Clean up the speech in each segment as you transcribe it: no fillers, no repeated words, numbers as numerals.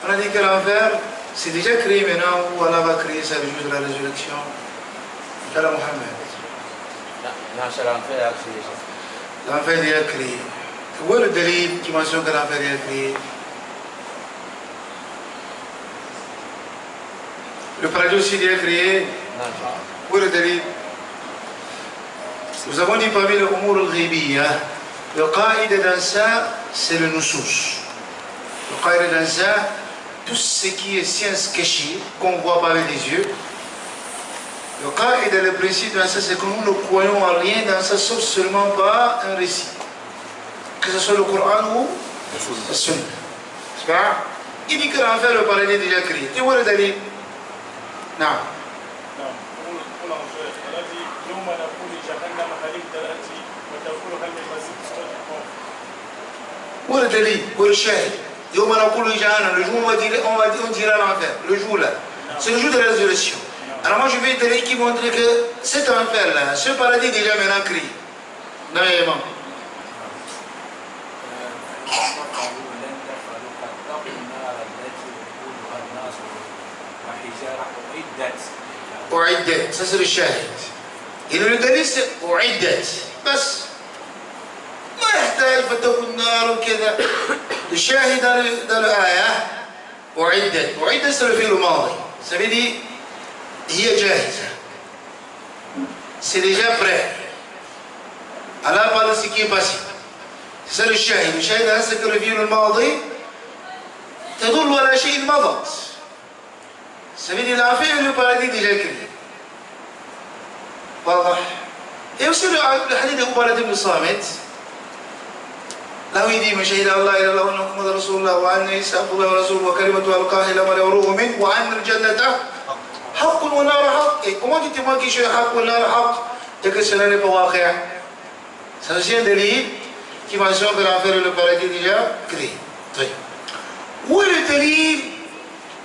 On a dit que l'enfer, c'est déjà créé maintenant, ou Allah va créer ça le jour de la résurrection. Allah Mohammed. L'enfer est déjà créé. Où est le délit qui mentionne que l'enfer est déjà créé? Le paradis aussi est déjà créé. Où est le délit? Nous avons dit parmi les umur al-ghibiyya, le qaïd dans ça, c'est le nusus. Le qaïd dans ça, tout ce qui est science cachée, qu'on ne voit pas avec les yeux. Le qaïd, le principe dans ça, c'est que nous ne croyons en rien dans ça, sauf seulement pas un récit. Que ce soit le Coran ou le Sunna. C'est pas? Il dit que l'enfer, le paradis est déjà créé. Et où est le délit? Non. Où est le délit? Où est le shahid? Le jour on dira l'enfer. Le jour là. C'est le jour de la résurrection. Alors moi je vais te dire qui montre que cet enfer là, ce paradis est déjà maintenant créé. Non, أعدت. Ça c'est le shahid. Et le délit c'est أعدت. بس ما يحتاج فتقوا النار وكذا. الشاهد dans الآية أعدت. أعدت c'est le fi'l الماضي. Ça veut dire هي جاهزة. C'est déjà prêt. Allah parle de ce qui est passé. C'est ça le shahid. Le shahid c'est que le fi'l الماضي تدل على شيء مضى. Ça veut dire l'enfer et le paradis déjà créé. واضح. Et aussi le hadith de Ubadah ibn Samit, là où il dit: "Mashahid Allah ila Allah wa Muhammad Rasulullah wa anna Isa Abdullah wa Rasul wa kalimatu alqaha ila man yawruhu min wa anna al-jannata haqqun wa nar haqq." Et comment tu témoignes que je suis haqq wa nar haqq et que cela n'est pas waqi'? C'est aussi un délit qui mentionne que l'enfer et le paradis déjà créé. Où est le délit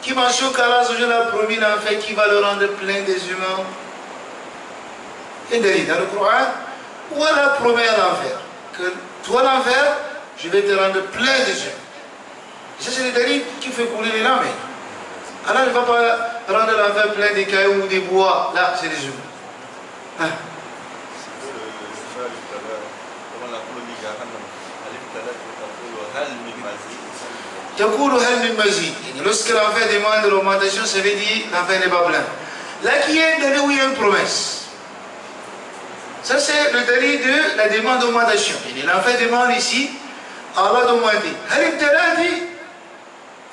qui mentionne qu'Allah a promis l'enfer qui va le rendre plein des humains? Un délit dans le Coran où Allah promet à l'enfer que toi l'enfer, je vais te rendre plein des humains. Ça c'est le délit qui fait couler les larmes. Allah ne va pas rendre l'enfer plein des cailloux ou des bois. Là, c'est les humains. Hein? Lorsque l'enfer demande l'augmentation, ça veut dire l'enfer n'est pas plein. Là, qui est un délit où il y a une promesse. Ça, c'est le délit de la demande d'augmentation. L'enfer demande ici à Allah d'augmenter.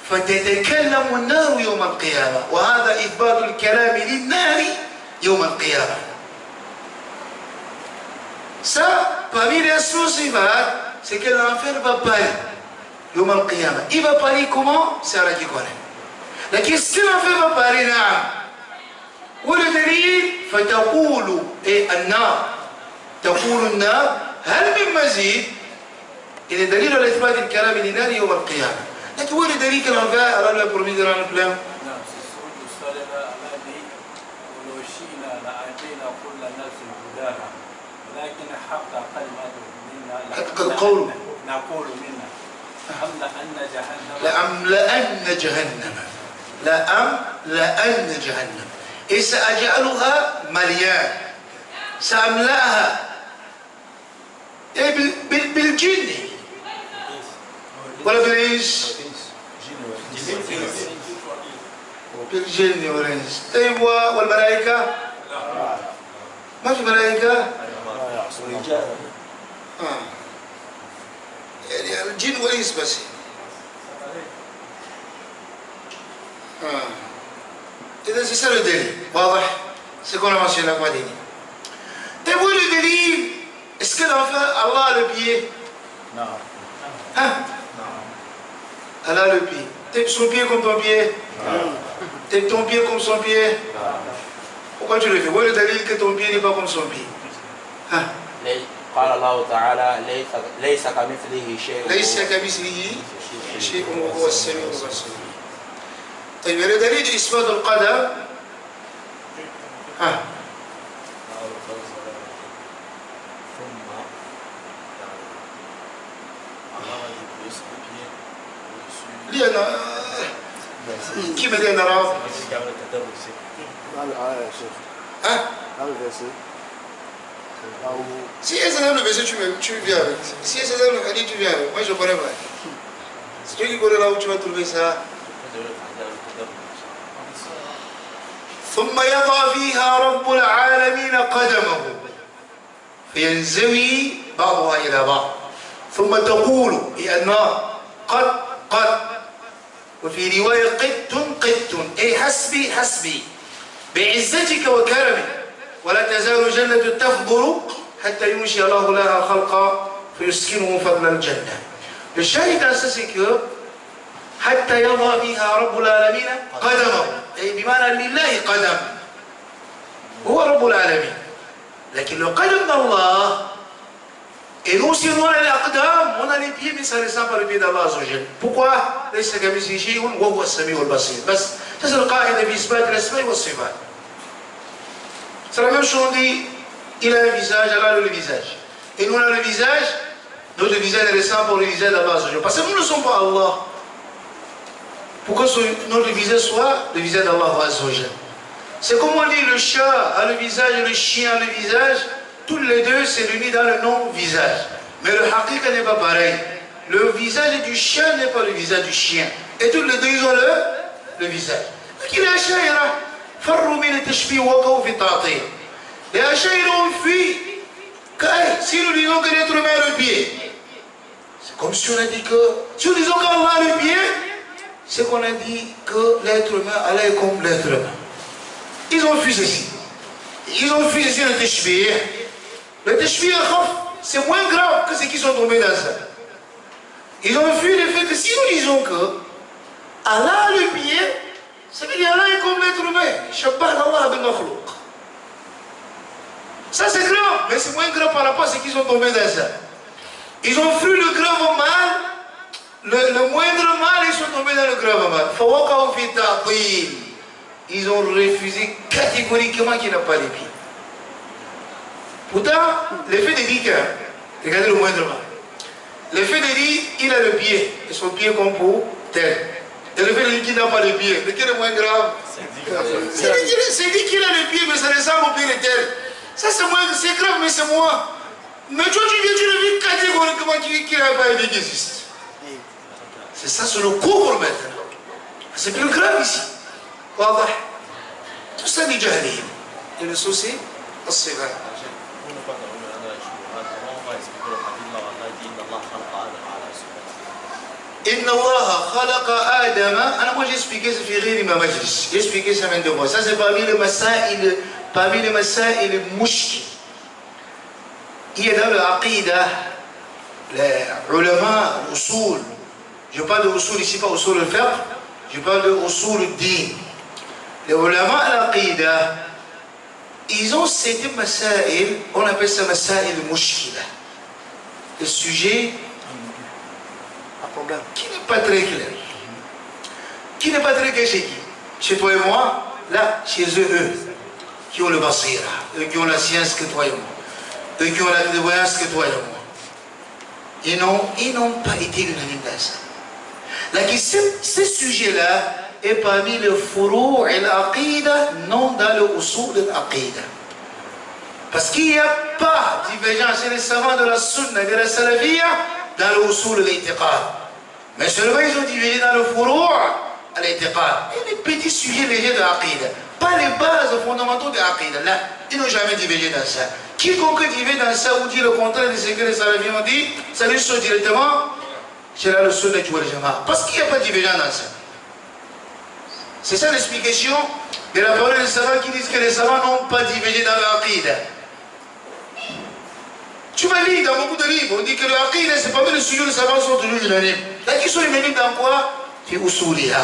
فتتكلم النار يوم القيامة وهذا إثبات الكلام للنار يوم القيامة. Ça, parmi les sources, c'est que l'enfer va parler يوم القيامة. Il va parler comment? C'est Allah qui connaît. La question l'enfer va parler نعم. والدليل فتقول النار تقول النار هل من مزيد؟ إذا دليل على إثبات الكلام للنار يوم القيامة. لكن هو الدليل كلام فيها أرى له بروميد ران الكلام. نعم. ولو شئنا لآتينا كل نفس هداها ولكن حق كلمة منا حق القول نقول منا لأملأن جهنم لأملأن جهنم. إيه سأجعلها مليان سأملأها إيه بالجن ولا بالإنس؟ بالجن والإنس. أيوة. والملائكة؟ ما في ملائكة؟ يعني الجن والإنس بس. إذا c'est ça le délit. واضح. C'est qu'on a mentionné la fois dernière. Et vous le délit, est-ce que l'enfer, Allah a le pied? Non. Hein? Non. Allah a le pied. T'es son pied comme ton pied? Non. T'es ton pied comme son pied? Non. Pourquoi tu le fais? Où est le délit que ton pied n'est pas comme son pied? Hein? قال الله تعالى ليس كمثله شيء ليس كمثله شيء وهو السميع البصير. طيب le délit d'Isbat al-Qadar. Hein? Qui me dit en arabe? Hein? Si elle s'adapte le verset, tu viens avec. Si elle s'adapte le hadith, tu viens avec. Moi, je connais pas. C'est toi qui connais là où tu vas trouver ça. ثم يضع فيها رب العالمين قدمه فينزوي بعضها إلى بعض ثم تقول هي النار قد وفي رواية قد أي حسبي حسبي بعزتك وكرمك ولا تزال جنة تفضل حتى ينشئ الله لها خلقا فيسكنه فضل الجنة. Le shahid dans ça c'est que حتى يضع فيها رب العالمين قدمه أي بمعنى لله قدم هو رب العالمين لكن le قدم d'Allah et nous si on a les aqdam on a les pieds mais ça ne descend pas le pied d'Allah azza wa jalla. Pourquoi? ليس كمثله شيء وهو السميع البصير. بس c'est la qaïda في إثبات الأسماء والصفات. C'est la même chose, on dit il a un visage, Allah a le visage et nous on a le visage, notre visage est descend pour le visage d'Allah azza wa jalla parce que nous ne sommes pas Allah. Pourquoi notre visage soit le visage d'Allah azza wa jalla? C'est comme on dit le chat a le visage et le chien a le visage, tous les deux c'est réuni dans le non-visage. Mais le haqiqa n'est pas pareil. Le visage du chien n'est pas le visage du chien. Et tous les deux ils ont le visage. Donc il est Achaïra. Farrou min al-tashbih wa qaw fi ta'til. Les Achaïra ont fui. Si nous disons que l'être humain a le pied, c'est comme si on a dit que, si nous disons qu'Allah a le pied, c'est qu'on a dit que l'être humain, Allah est comme l'être humain. Ils ont fui ceci. Ils ont fui ceci le tashbih. Le tashbih, c'est moins grave que ceux qui sont tombés dans ça. Ils ont fui le fait que si nous disons que Allah a le pied, ça veut dire Allah est comme l'être humain. Shabbah Allah bin makhlouq. Ça c'est grave, mais c'est moins grave par rapport à ceux qui sont tombés dans ça. Ils ont fui le grave mal, le moindre mal, ils sont tombés dans le grave mal. Fawaqaw fi ta'til. Ils ont refusé catégoriquement qu'il n'a pas les pieds. Pourtant, le fait de dire que, regardez le moindre mal. Le fait de dire il a le pied, et son pied comme pour tel. Et le fait de dire qu'il n'a pas le pied, lequel est moins grave? C'est dit qu'il a le pied, mais ça ressemble au pied de tel. Ça c'est grave, mais c'est moi. Mais toi tu le vis catégoriquement qu'il n'a pas été qui existe. C'est ça sur le cours maintenant. C'est plus grave ici. Tout ça dit jahiliyya. Et le souci, c'est vrai. إن الله خلق آدم. أنا moi j'ai expliqué ça في غير ما مجلس. J'ai expliqué ça même de moi. Ça c'est parmi les masaïl mushkil. Il y a dans l'aqida, les ulama, l'usul. Je parle de usul ici, pas usul al-fiqh. Je parle de usul al-din. Les ulama l'aqida, ils ont ces masaïl, on appelle ça masaïl mushkila. Le sujet qui n'est pas très clair. Qui n'est pas très clair chez qui? Chez toi et moi? Là, chez eux, qui ont le basira, eux qui ont la science que toi et moi, eux qui ont la clairvoyance que toi et moi. Ils n'ont pas été unanimes dans ça. Là, ce sujet-là est parmi les furou' et l'aqida, non dans le usul de l'aqida. Parce qu'il n'y a pas de divergence chez les savants de la sunna et de la salafiyya dans le usul de l'itiqad. Mais seulement ils ont divisé dans le furou' à l'itiqad. Et les petits sujets légers de l'aqida. Pas les bases fondamentaux de l'aqida. Là, ils n'ont jamais divisé dans ça. Quiconque divise dans ça ou dit le contraire de ce que les salafis ont dit, ça les saute directement chez la sunna wal jama'a. Parce qu'il n'y a pas de divergence dans ça. C'est ça l'explication de la parole des savants qui disent que les savants n'ont pas divisé dans l'aqida. Tu vas lire dans beaucoup de livres, on dit que l'aqida, c'est pas mal, les sujets, les savants sont toujours unanimes. Là, qui sont unanimes dans quoi? Fi usuliha.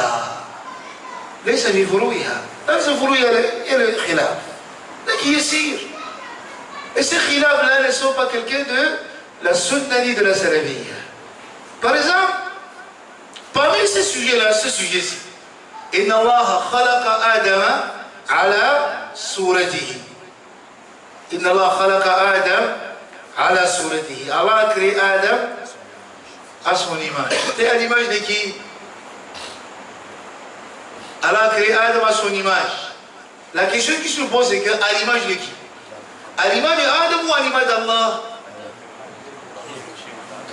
Là, ça fait furu'iha. Là, c'est furu'iha, il y a le khilaf. Là, qui est sire. Et ces khilaf-là ne sont pas quelqu'un de la sunna ni de la salafiyya. Par exemple, parmi ces sujets-là, ce sujet-ci, Inna Allah khalaqa Adama ala suratihi. Inna Allah khalaqa Adam ala suratihi. Allah a créé Adam à son image. C'était à l'image de qui? Allah a créé Adam à son image. La question qui se pose, c'est qu'à l'image de qui? À l'image d'Adam ou à l'image d'Allah?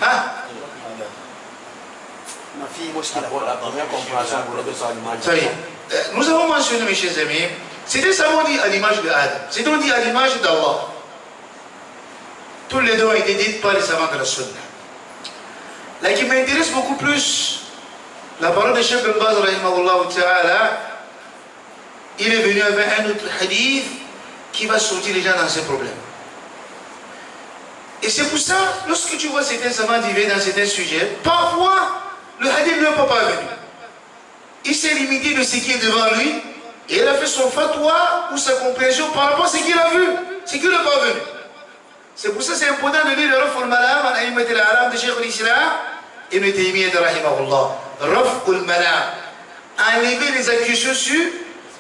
Hein? La première compréhension pour les deux sont l'image. Nous avons mentionné, mes chers amis, c'était ça on dit à l'image d'Adam. C'est on dit à l'image d'Allah. Tous les deux ont été dites par les savants de la Sunna. Là qui m'intéresse beaucoup plus, la parole de Cheikh Ben Baz, rahimahullah ta'ala, il est venu avec un autre hadith qui va sortir les gens dans ces problèmes. Et c'est pour ça, lorsque tu vois certains savants divers dans certains sujets, parfois, le hadith ne peut pas venir. Il s'est limité de ce qui est devant lui, et il a fait son fatwa ou sa compréhension par rapport à ce qu'il a vu, ce qu'il n'est pas venu. C'est pour ça que c'est important de lire le Raf al-Malam, al-Aïmat al-Alam de Cheikh al-Islam, Ibn Taymiyyah rahimahullah. Raf al-Malam. Enlever les accusations sur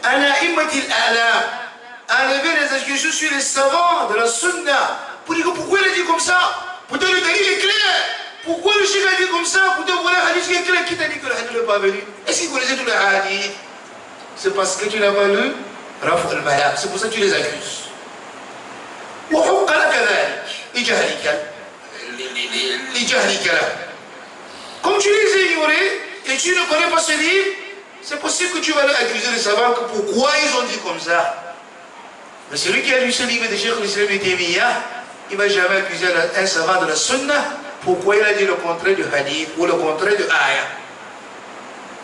al-Aïmat al-Alam. Enlever les accusations sur les savants de la Sunna. Pour dire pourquoi il a dit comme ça? Pourtant le dalil est clair. Pourquoi le Cheikh a dit comme ça? Pourtant voilà le hadith qui est clair. Qui t'a dit que le hadith n'est pas venu? Est-ce qu'il connaissait tous les hadiths? C'est parce que tu n'as pas lu Raf al-Malam. C'est pour ça que tu les accuses. وحق لك ذلك لجهلك له. Comme tu les as ignorés et tu ne connais pas ce livre, c'est possible que tu vas accuser les savants que pourquoi ils ont dit comme ça. Mais celui qui a lu ce livre de Cheikh al-Islam Ibn Taymiyyah, il ne va jamais accuser un savant de la Sunna pourquoi il a dit le contraire du hadith ou le contraire de ayah.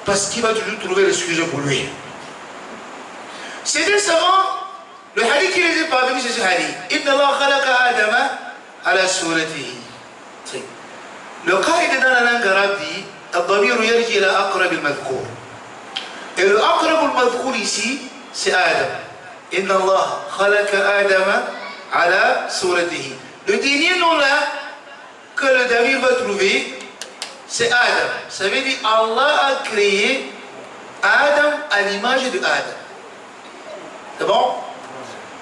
Parce qu'il va toujours trouver l'excuse pour lui. C'est des savants. Le hadith qui les est parvenu, c'est ce hadith. Inna Allah khalaqa Adama ala suratihi. Le qaïd dans la langue arabe dit Ad-damiru yarji ila aqrab al-madhkour. Et le aqrab al-madhkour ici, c'est Adam. Inna Allah khalaqa Adama ala suratihi. Le dernier nom là que le Damir va trouver, c'est Adam. Ça veut dire Allah a créé Adam à l'image de Adam. C'est bon?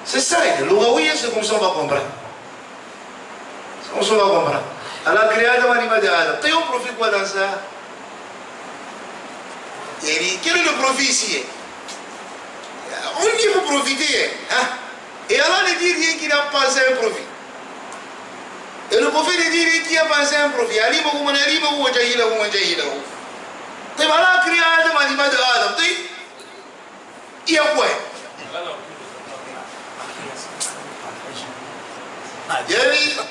C'est ça, l'ouraouïe, c'est comme ça on va comprendre. C'est comme ça on va comprendre. Allah a créé Adam à l'image d'Adam. Et on profite quoi dans ça? Quel est le profit ici? On dit pour profiter. Hein? Et Allah ne dit rien qu'il a pensé à un profit. Et le prophète ne dit rien qu'il a pensé à un profit. Allah a créé Adam à l'image d'Adam. Il y a quoi?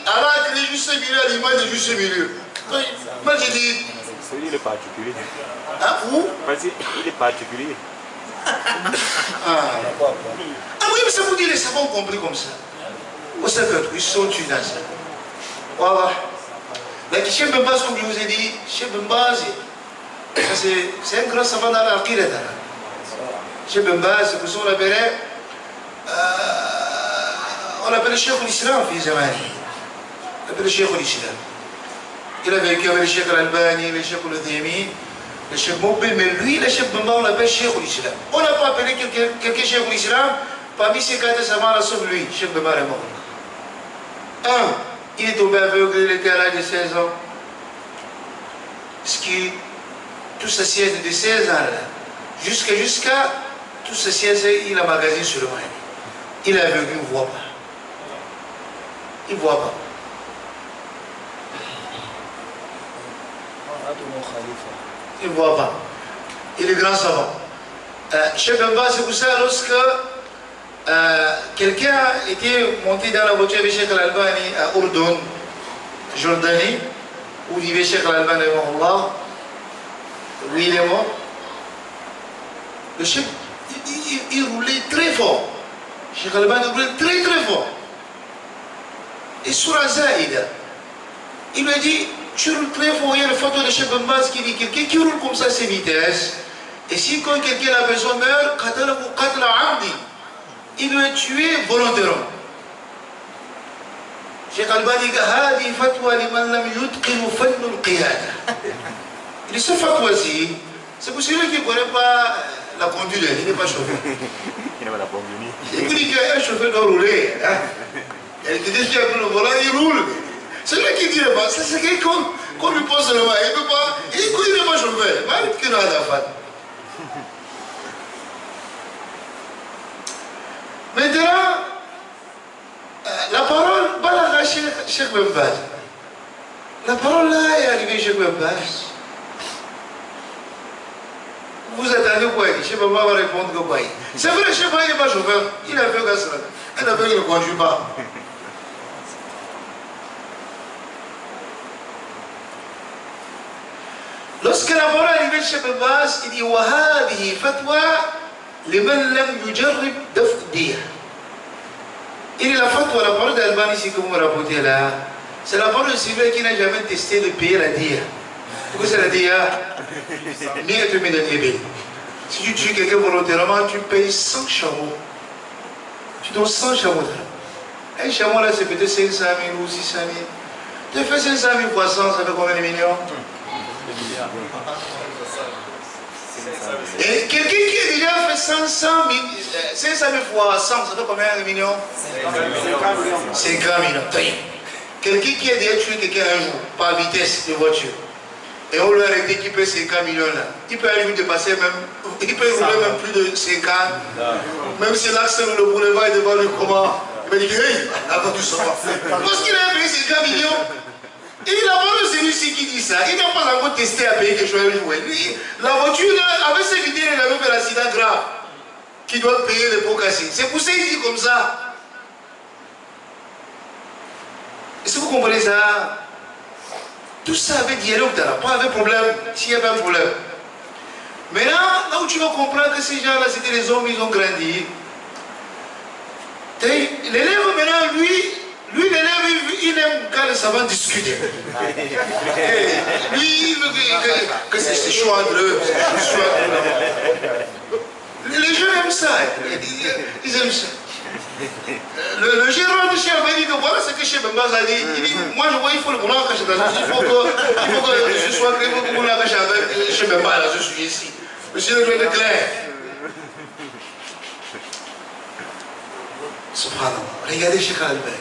Allah a créé juste ce milieu à l'image de juste ce milieu. Moi j'ai dit. Il est particulier. Hein? Où? Parce qu'il est particulier. Ah oui, mais ça vous dit les savants ont compris comme ça. Au secret, ils sont tués dans ça. Voilà. Mais Cheikh Ben Baz, comme je vous ai dit, Cheikh Ben Baz, c'est un grand savant dans l'Aqida. Cheikh Ben Baz, c'est pour ça qu'on l'appelait. On l'appelle Cheikh al-Islam, on l'appelle Cheikh al-Islam. Il a vécu avec le Cheikh al-Albani, le Cheikh al-Uthaymin, le Cheikh Moubil, mais lui, le Cheikh Ben Baz, on l'appelle Cheikh al-Islam. On n'a pas appelé quelqu'un Cheikh al-Islam, parmi ces quatre savants là, sauf lui, Cheikh Ben Baz. Il est tombé aveugle, il était à l'âge de 16 ans. Parce que tout ce siège de 16 ans là, jusqu'à tout ce siège, il a magasiné sur le moyen. Il est aveugle, il ne voit pas. Il ne voit pas. Il ne voit pas. Il est grand savant. Cheikh Ben Baz, c'est pour ça, lorsque quelqu'un était monté dans la voiture avec Cheikh al-Albani à Urdun, Jordanie, où vivait Cheikh al-Albani, où il est mort, le Cheikh, il roulait très fort. Cheikh al-Albani roulait très très fort. Et sur un zaïda, il lui a dit, tu roules très fort, il y a le photo de Cheikh Ben Baz qui dit, quelqu'un qui roule comme ça ses vitesses, et si quand quelqu'un a besoin meurt, il doit tuer volontairement. Cheikh Albani dit هذه فتوى لمن لم يتقن فن القيادة. Il dit ce fatwa-ci, c'est pour celui qui ne connaît pas la conduite, il n'est pas chauffeur. Il n'a pas la bonne ligne. Il dit qu'un chauffeur doit rouler. Il dit qu'il a pris le volant, il roule. Celui qui dit pas, c'est quelqu'un qu'on lui pose le main, il ne peut pas, il n'est pas chauffeur. Cheikh Ben Baz. La parole là est arrivée chez Ben Baz. Vous attendez quoi? Cheikh Ben Baz va répondre que quoi? C'est vrai, Cheikh Ben Baz n'est pas chauffeur. Il a fait que ça. Un aveugle ne conduit pas. Lorsque la parole est arrivée chez Ben Baz, il dit وهذه فتوى لمن لم يجرب دفع الدية. Il est la fatwa, la parole d'Albani ici que vous me rapportez là, c'est la parole de celui qui n'a jamais testé de payer la dia. Pourquoi c'est la dia? Si tu tues quelqu'un volontairement, tu payes 100 chameaux. Tu donnes 100 chameaux. Un chameau là, c'est peut-être 500 000 ou 600 000. Tu fais 500 000 fois 100, ça fait combien de millions? Et quelqu'un qui a déjà fait 500 000 fois 100, ça fait combien de millions? 50 millions. Quelqu'un qui a déjà tué quelqu'un un jour, par vitesse de voiture, et on lui a arrêté qu'il paie 50 millions là, il peut aller dépasser même, il peut rouler même plus de 50, même si l'accès ou le boulevard est devant lui, comment? Il va dire, hey, avant tout ça. Parce qu'il a payé 50 millions. Et il n'a pas de celui-ci qui dit ça. Il n'a pas encore testé à payer quelque chose. La voiture, avec ses vidéos, il avait fait l'accident grave. Qui doit payer les pots cassés. C'est pour ça qu'il dit comme ça. Est-ce que vous comprenez ça? Tout ça avec dialogue, pas avec problème. S'il y avait un problème. Maintenant, là où tu vas comprendre que ces gens-là, c'était les hommes, ils ont grandi. L'élève, maintenant, lui, l'élève, il aime quand les savants discutent. Lui, il veut que c'est chaud entre eux. Les gens aiment ça. Ils aiment ça. Le gérant de chez Abba dit que voilà ce que chez Bembaz a dit. Il dit, moi je vois, il faut le boulot que il faut que je sois créé pour le boulot que chez Bembaz, je suis ici. Monsieur le clair. Subhanallah. Regardez Cheikh Al-Albani.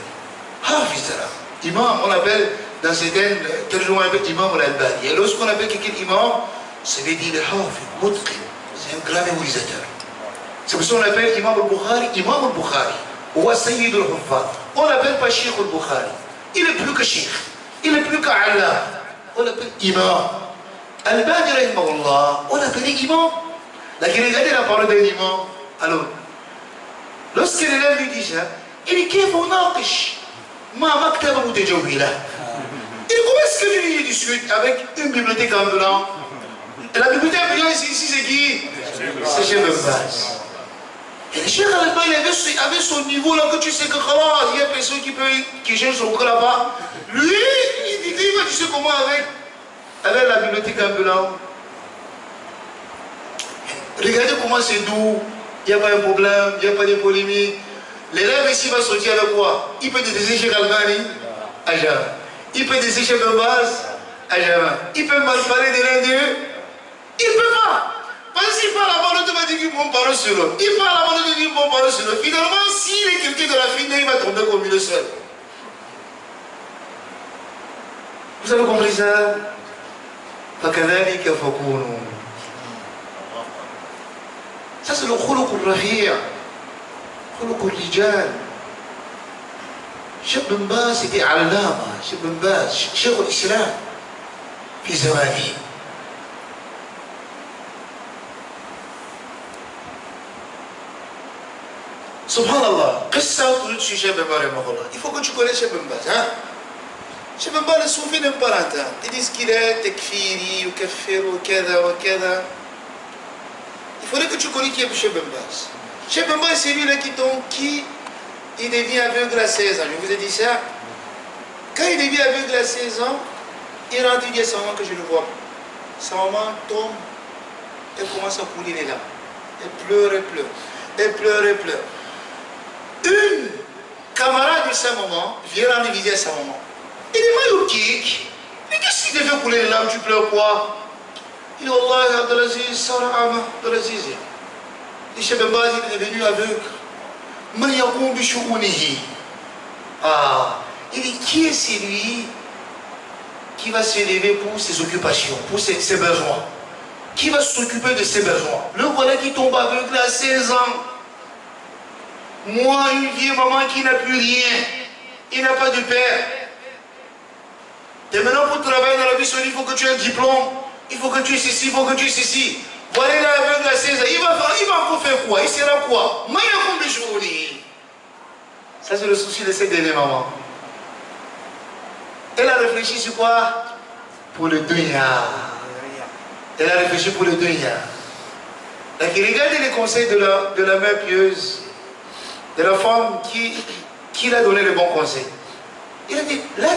Hafizara. Imam, on appelle dans certaines termes, on appelle Imam Al-Albani. Et lorsqu'on appelle quelqu'un imam, ça veut dire le Hafiz, Mutqin. C'est un grand mémorisateur. C'est pour ça qu'on appelle Imam Al-Bukhari, Imam Al-Bukhari. Ou Sayyid Al-Huffaz. On l'appelle pas Cheikh Al-Bukhari. Il est plus que Cheikh. Il est plus qu'Allah. On l'appelle Imam. Al-Albani, rahimahullah, on l'appelle Imam. Là, regardez la parole d'un imam. Alors, lorsque l'élève lui dit ça, il dit كيف أناقش مع مكتبة متجولة. Et comment est-ce que lui discute avec une bibliothèque ambulante? Et la bibliothèque ambulante ici c'est qui? C'est Cheikh Ben Baz. Et le Cheikh Al-Albani avait son niveau là que tu sais que khalas, il y a personne qui cherche son corps là-bas. Lui, il va tu sais comment avec la bibliothèque ambulante. Regardez comment c'est doux. Il n'y a pas de problème, il n'y a pas de polémique. L'élève ici va sortir avec quoi? Il peut détester chez Al-Albani à jamais. Il peut détester chez Ben Baz à jamais. Il peut mal parler de l'un d'eux. Il ne peut pas. Parce qu'il parle avant l'autre, il va dire qu'il bon parole sur l'autre. Il parle avant l'autre, il dit bon parole sur l'autre. Finalement, s'il est quelqu'un de la finale, il va tomber comme lui le seul. Vous avez compris ça? فَكَذَلِكَ فَكُونُوا. Ça c'est le khuluq al-rafi', khuluq al-rijal. Cheikh Ben Baz était allama, Cheikh Ben Baz, Cheikh al-Islam, في زمانه. Subhanallah, qu'est-ce que ça autour de Cheikh Ben Baz? Il faut que tu connaisses Cheikh Ben Baz. Hein? Cheikh Ben Baz, les soufis n'aiment pas l'entendre. Ils disent qu'il est tekfiri, ou kafir, ou kada, ou kada. Il faudrait que tu connaisses qui est Cheikh Ben Baz. Cheikh Ben Baz, c'est lui-là qui il devient aveugle à 16 ans. Je vous ai dit ça. Quand il devient aveugle à 16 ans, il rentre, il dit à sa maman que je le vois. Sa maman tombe, elle commence à couler les larmes. Elle pleure, elle pleure. Elle pleure, elle pleure. Une camarade de sa maman vient rendre visite à sa maman. Il dit, Mayoukik, mais qu'est-ce qui te fait couler les larmes? Tu pleures quoi? Il dit, Wallah, Abdelaziz, Sarah Ama, Abdelaziz. Il dit, Cheikh Ben Baz, il est devenu aveugle. Man yakoum bi shu'unihi. Ah, il dit, qui est celui qui va se lever pour ses occupations, pour ses besoins? Qui va s'occuper de ses besoins? Le voilà qui tombe aveugle à 16 ans. Moi, une vieille maman qui n'a plus rien, il n'a pas de père, Et maintenant, pour travailler dans la vie, il faut que tu aies un diplôme, il faut que tu aies ceci, il faut que tu aies ceci. Voilà, là, avec la 16 ans, il va encore faire quoi? Il sera quoi? Ça, c'est le souci de cette dernière maman. Elle a réfléchi sur quoi? Pour le dunya. Elle a réfléchi pour le dunya. Donc, regardez les conseils de la mère pieuse, de la femme qui l'a donné le bon conseil. Il a dit, là,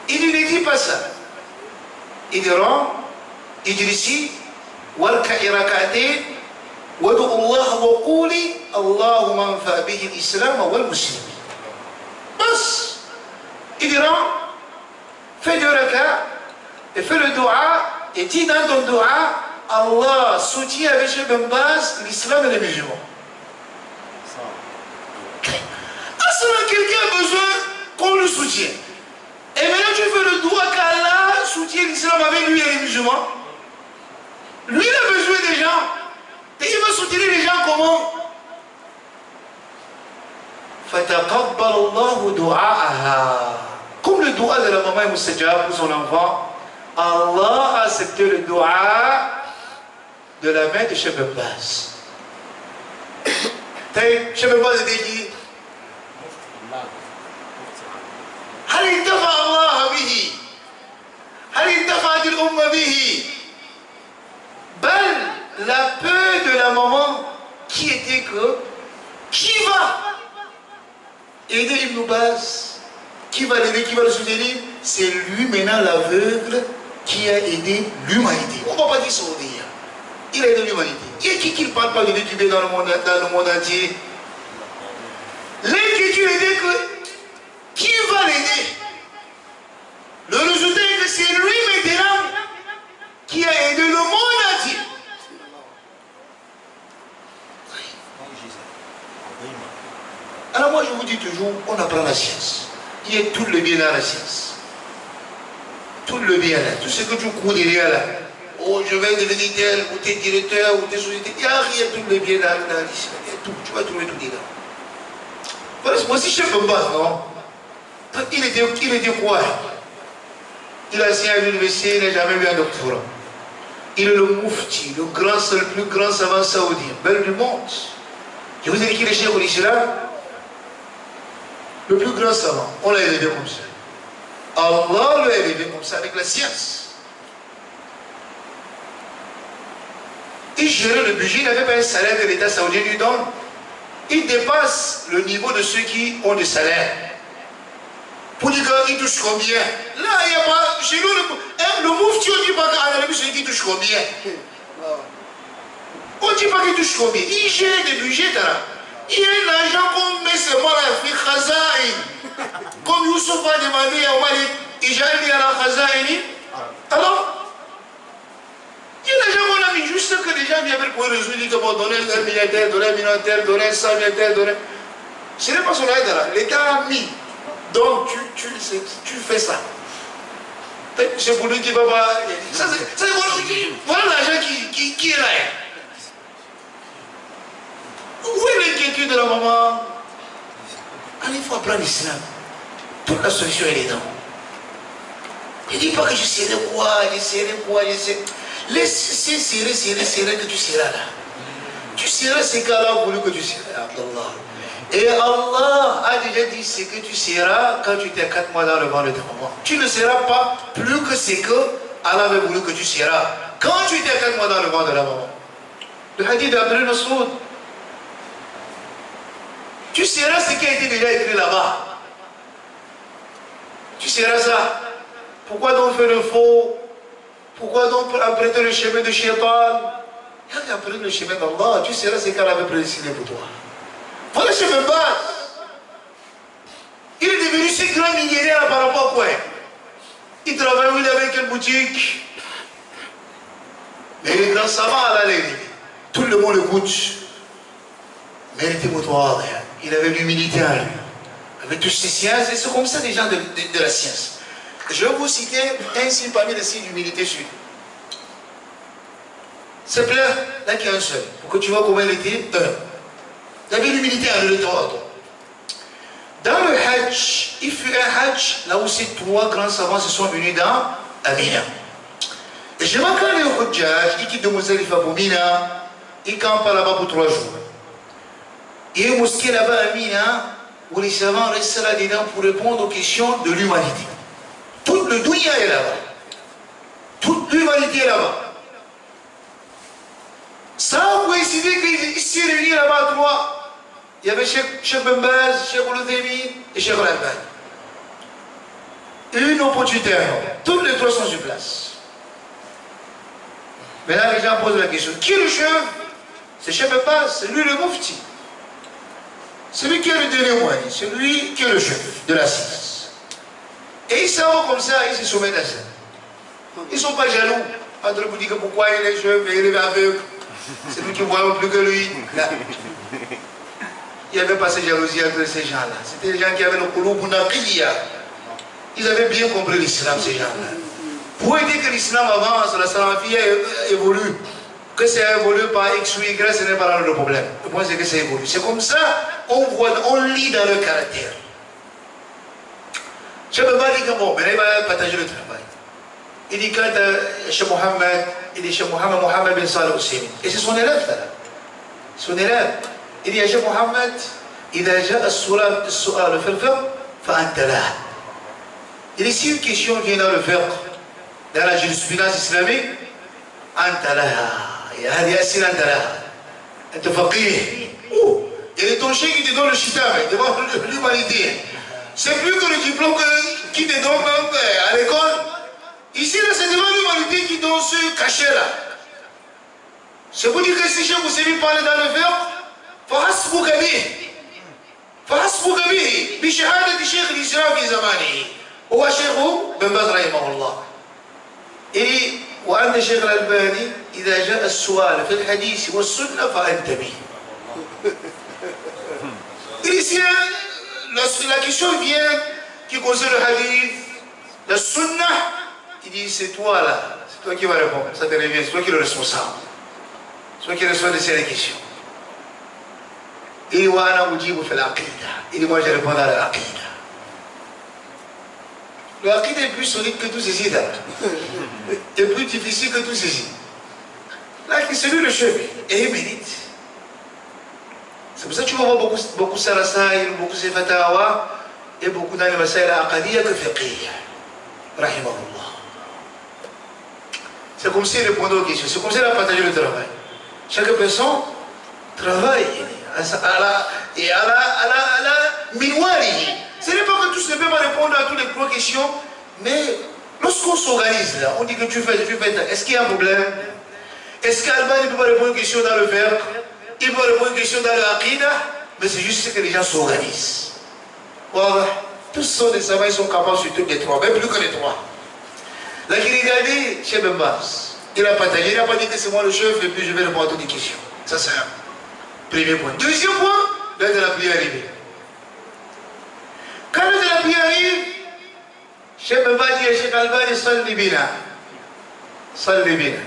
il ne dit pas ça. Il dit, ijlisi, warka'i rak'atayn, wadu Allah wa quli, Allahumma anfa bihi al-islam wal muslimin. Bas. Il dit, fais 2 rak'ats, et fais le dua, et dis dans ton dua, Allah soutient avec Cheikh Ben Baz l'islam et les musulmans. Quelqu'un a besoin qu'on le soutienne. Et maintenant tu fais le doigt qu'Allah soutient l'islam avec lui et les musulmans. Lui il a besoin des gens. Et il va soutenir les gens comment? فَتَقَبَّلَ اللَّهُ دُعَاءَهَا. Comme le doigt de la maman Moussadja pour son enfant, Allah a accepté le doigt de la mère de Cheikh Ben Baz. Cheikh Ben Baz était qui? هل انتفع الله به؟ هل انتفعت الأمة به؟ بل la peur de la maman qui était que qui va aider Ibn Baz, qui va l'aider, qui va le soutenir, c'est lui maintenant l'aveugle qui a aidé l'humanité. On ne va pas dire Saoudi. Il a aidé l'humanité. Et qui ne parle pas de Dieu dans le monde entier? L'inquiétude était que qui va l'aider? Le résultat est que c'est lui maintenant qui a aidé le monde entier. Alors moi je vous dis toujours, on apprend la science. Il y a tout le bien dans la science. Tout le bien là. Tout ce que tu cours derrière là. Oh, je vais devenir tel, ou tes directeurs, ou tes sociétés. Il y a rien, tout le bien dans la science. Il y a tout. Tu vas trouver tout dedans. Voilà, moi aussi je ne peux pas, non? Il était quoi? Il a signé à l'université, il n'a jamais eu un doctorat. Il est le Moufti, le plus grand savant saoudien, belle du monde. Je vous ai dit qu'il est Cheikh al-Islam, le plus grand savant. On l'a élevé comme ça. Allah l'a élevé comme ça avec la science. Il gérait le budget, il n'avait pas un salaire que l'État saoudien lui donne. Il dépasse le niveau de ceux qui ont des salaires. Pour dire qu'il touche combien? Là, il n'y a pas. Chez nous, le Moufti, on ne dit pas qu'en Arabie Saoudite, il touche combien? On ne dit pas qu'il touche combien? Il gère des budgets, là. Il y a un agent qu'on met seulement là, il fait Khazaïn. Comme Youssouf a demandé à Omar, il gère à la Khazaïn. Alors, il y a un agent qu'on a mis juste que les gens viennent pour résoudre, ils disent bon, donner un milliardaire, donner un milliardaire, donner 100 milliardaires, donner. Ce n'est pas son aide là. L'État a mis. Donc tu fais ça. C'est pour lui qui va pas. Voilà l'argent qui est là. Vous voyez l'inquiétude de la maman. Alors il faut apprendre l'islam. Toute la solution est dedans. Ne dis pas que je serai quoi, je sais. Laisse serrer que tu seras là. Tu seras ce qu'Allah a voulu que tu seras, Abdallah. Et Allah a déjà dit ce que tu seras quand tu étais 4 mois dans le ventre de ta maman. Tu ne seras pas plus que ce que Allah avait voulu que tu seras quand tu étais 4 mois dans le ventre de la maman. Le hadith d'Abdul Mas'ud. Tu seras ce qui a été déjà écrit là-bas. Tu seras ça. Pourquoi donc faire le faux? Pourquoi donc emprunter le chemin de Shaitan? Il y a emprunter le chemin d'Allah. Tu seras ce qu'Allah avait prédestiné pour toi. Voilà Cheikh Ben Baz. Il est devenu si grand millionnaire par rapport à quoi? Il travaille où il avait quelle boutique? Mais les grands savants à la tout le monde écoute. Mais il était motoir. Il avait l'humilité en lui. Avec toutes ces sciences, et c'est comme ça les gens de la science. Je vais vous citer un signe parmi les signes d'humilité sur lui. C'est clair, là qu'il y a un seul. Pour que tu vois comment il était. Il y avait l'humilité en lui, toi. Dans le Hajj, il fut un Hajj, là où ces trois grands savants se sont unis dans Amina. Et je remarque que le Hajj, il quitte de Muzdalifa pour Mina, il campe là-bas pour 3 jours. Il y a une mosquée là-bas à Mina, où les savants restent là-dedans pour répondre aux questions de l'humanité. Toute le dunya est là-bas. Toute l'humanité est là-bas. Ça a coïncidé qu'ils s'y réunis là-bas 3. Il y avait Cheikh Ben Baz, Cheikh Al-Uthaymin et Cheikh Al-Albani. Une opportunité à nous. Toutes les 3 sont sur place. Maintenant, les gens posent la question. Qui est le chef? C'est Cheikh Ben Baz, c'est lui le mufti. C'est lui qui est le dernier mois, c'est lui qui est le chef de l'assise. Et ils savent comme ça, ils se soumettent à ça. Ils ne sont pas jaloux. Entre vous dire que pourquoi il est chef et il est aveugle. C'est lui qui voit plus que lui. Là. Il n'y avait pas cette jalousie entre ces gens-là. C'était des gens qui avaient le qulub naqiya. Ils avaient bien compris l'islam, ces gens-là. Pour aider que l'islam avance, la salafia évolue. Que ça évolue par X ou Y, ce n'est pas là le problème. Le point, c'est que ça évolue. C'est comme ça, on voit, on lit dans le caractère. Je ne peux pas dire que bon, mais il va partager le travail. Il dit quand Cheikh Mohammed, il dit Cheikh Mohammed bin Salih Al-Uthaymin. Et c'est son élève, là. Son élève. Il dit Cheikh Mohammed, إذا جاء السؤال في الفقه فأنت له. Il dit si une question vient dans le fiqh, dans la jurisprudence islamique, أنت لها. هذه أسئلة أنت لها. أنت فقيه. Il est ton chien qui te donne le chitam devant l'humanité. C'est plus que le diplôme qui te donne à l'école. Ici, c'est devant l'humanité qui donne ce cachet-là. C'est pour dire que si Cheikh Ousseini parle dans le verbe, فحسبك به. فحسبك به بشهادة شيخ الإسلام في زمانه. هو شيخ بن باز رحمه الله. Et وأنت شيخ الألباني إذا جاء السؤال في الحديث والسنة فأنت به. Et ici, la question vient qui concerne le hadith, la sunnah, il dit c'est toi là, c'est toi qui vas répondre, ça te revient, c'est toi qui es le responsable, c'est toi qui reçois de ces questions. Il dit wa ana ujibu fil aqida, il dit moi je réponds à l'aqida. L'aqida est plus solide que tout ceci là, est plus difficile que tout ceci. Là, c'est lui le chef, et il mérite. C'est pour ça que tu vas voir beaucoup de rasaïl, beaucoup de fatawa et beaucoup dans les masaïl aqadiyya que fiqhiyya. Rahimahullah. C'est comme si il répondait aux questions, c'est comme si il a partagé le travail. Chaque personne travaille à la minwari. Ce n'est pas que tous ne peuvent pas répondre à toutes les questions, mais lorsqu'on s'organise là, on dit que tu fais, est-ce qu'il y a un problème? Est-ce qu'Albani ne peut pas répondre à une question dans le verbe? Il peut répondre à une question dans l'aqida, mais c'est juste que les gens s'organisent. Voilà. Tous sont des savants, ils sont capables sur toutes les 3, même plus que les 3. Là, j'ai regardé Cheikh Ben Baz. Il a partagé, il n'a pas dit que c'est moi le chef et puis je vais répondre à toutes les questions. Ça, c'est un premier point. Deuxième point, l'heure de la prière arrive. Quand l'heure de la prière arrive, Cheikh Ben Baz dit à Cheikh Albani, salli bina. Salli bina.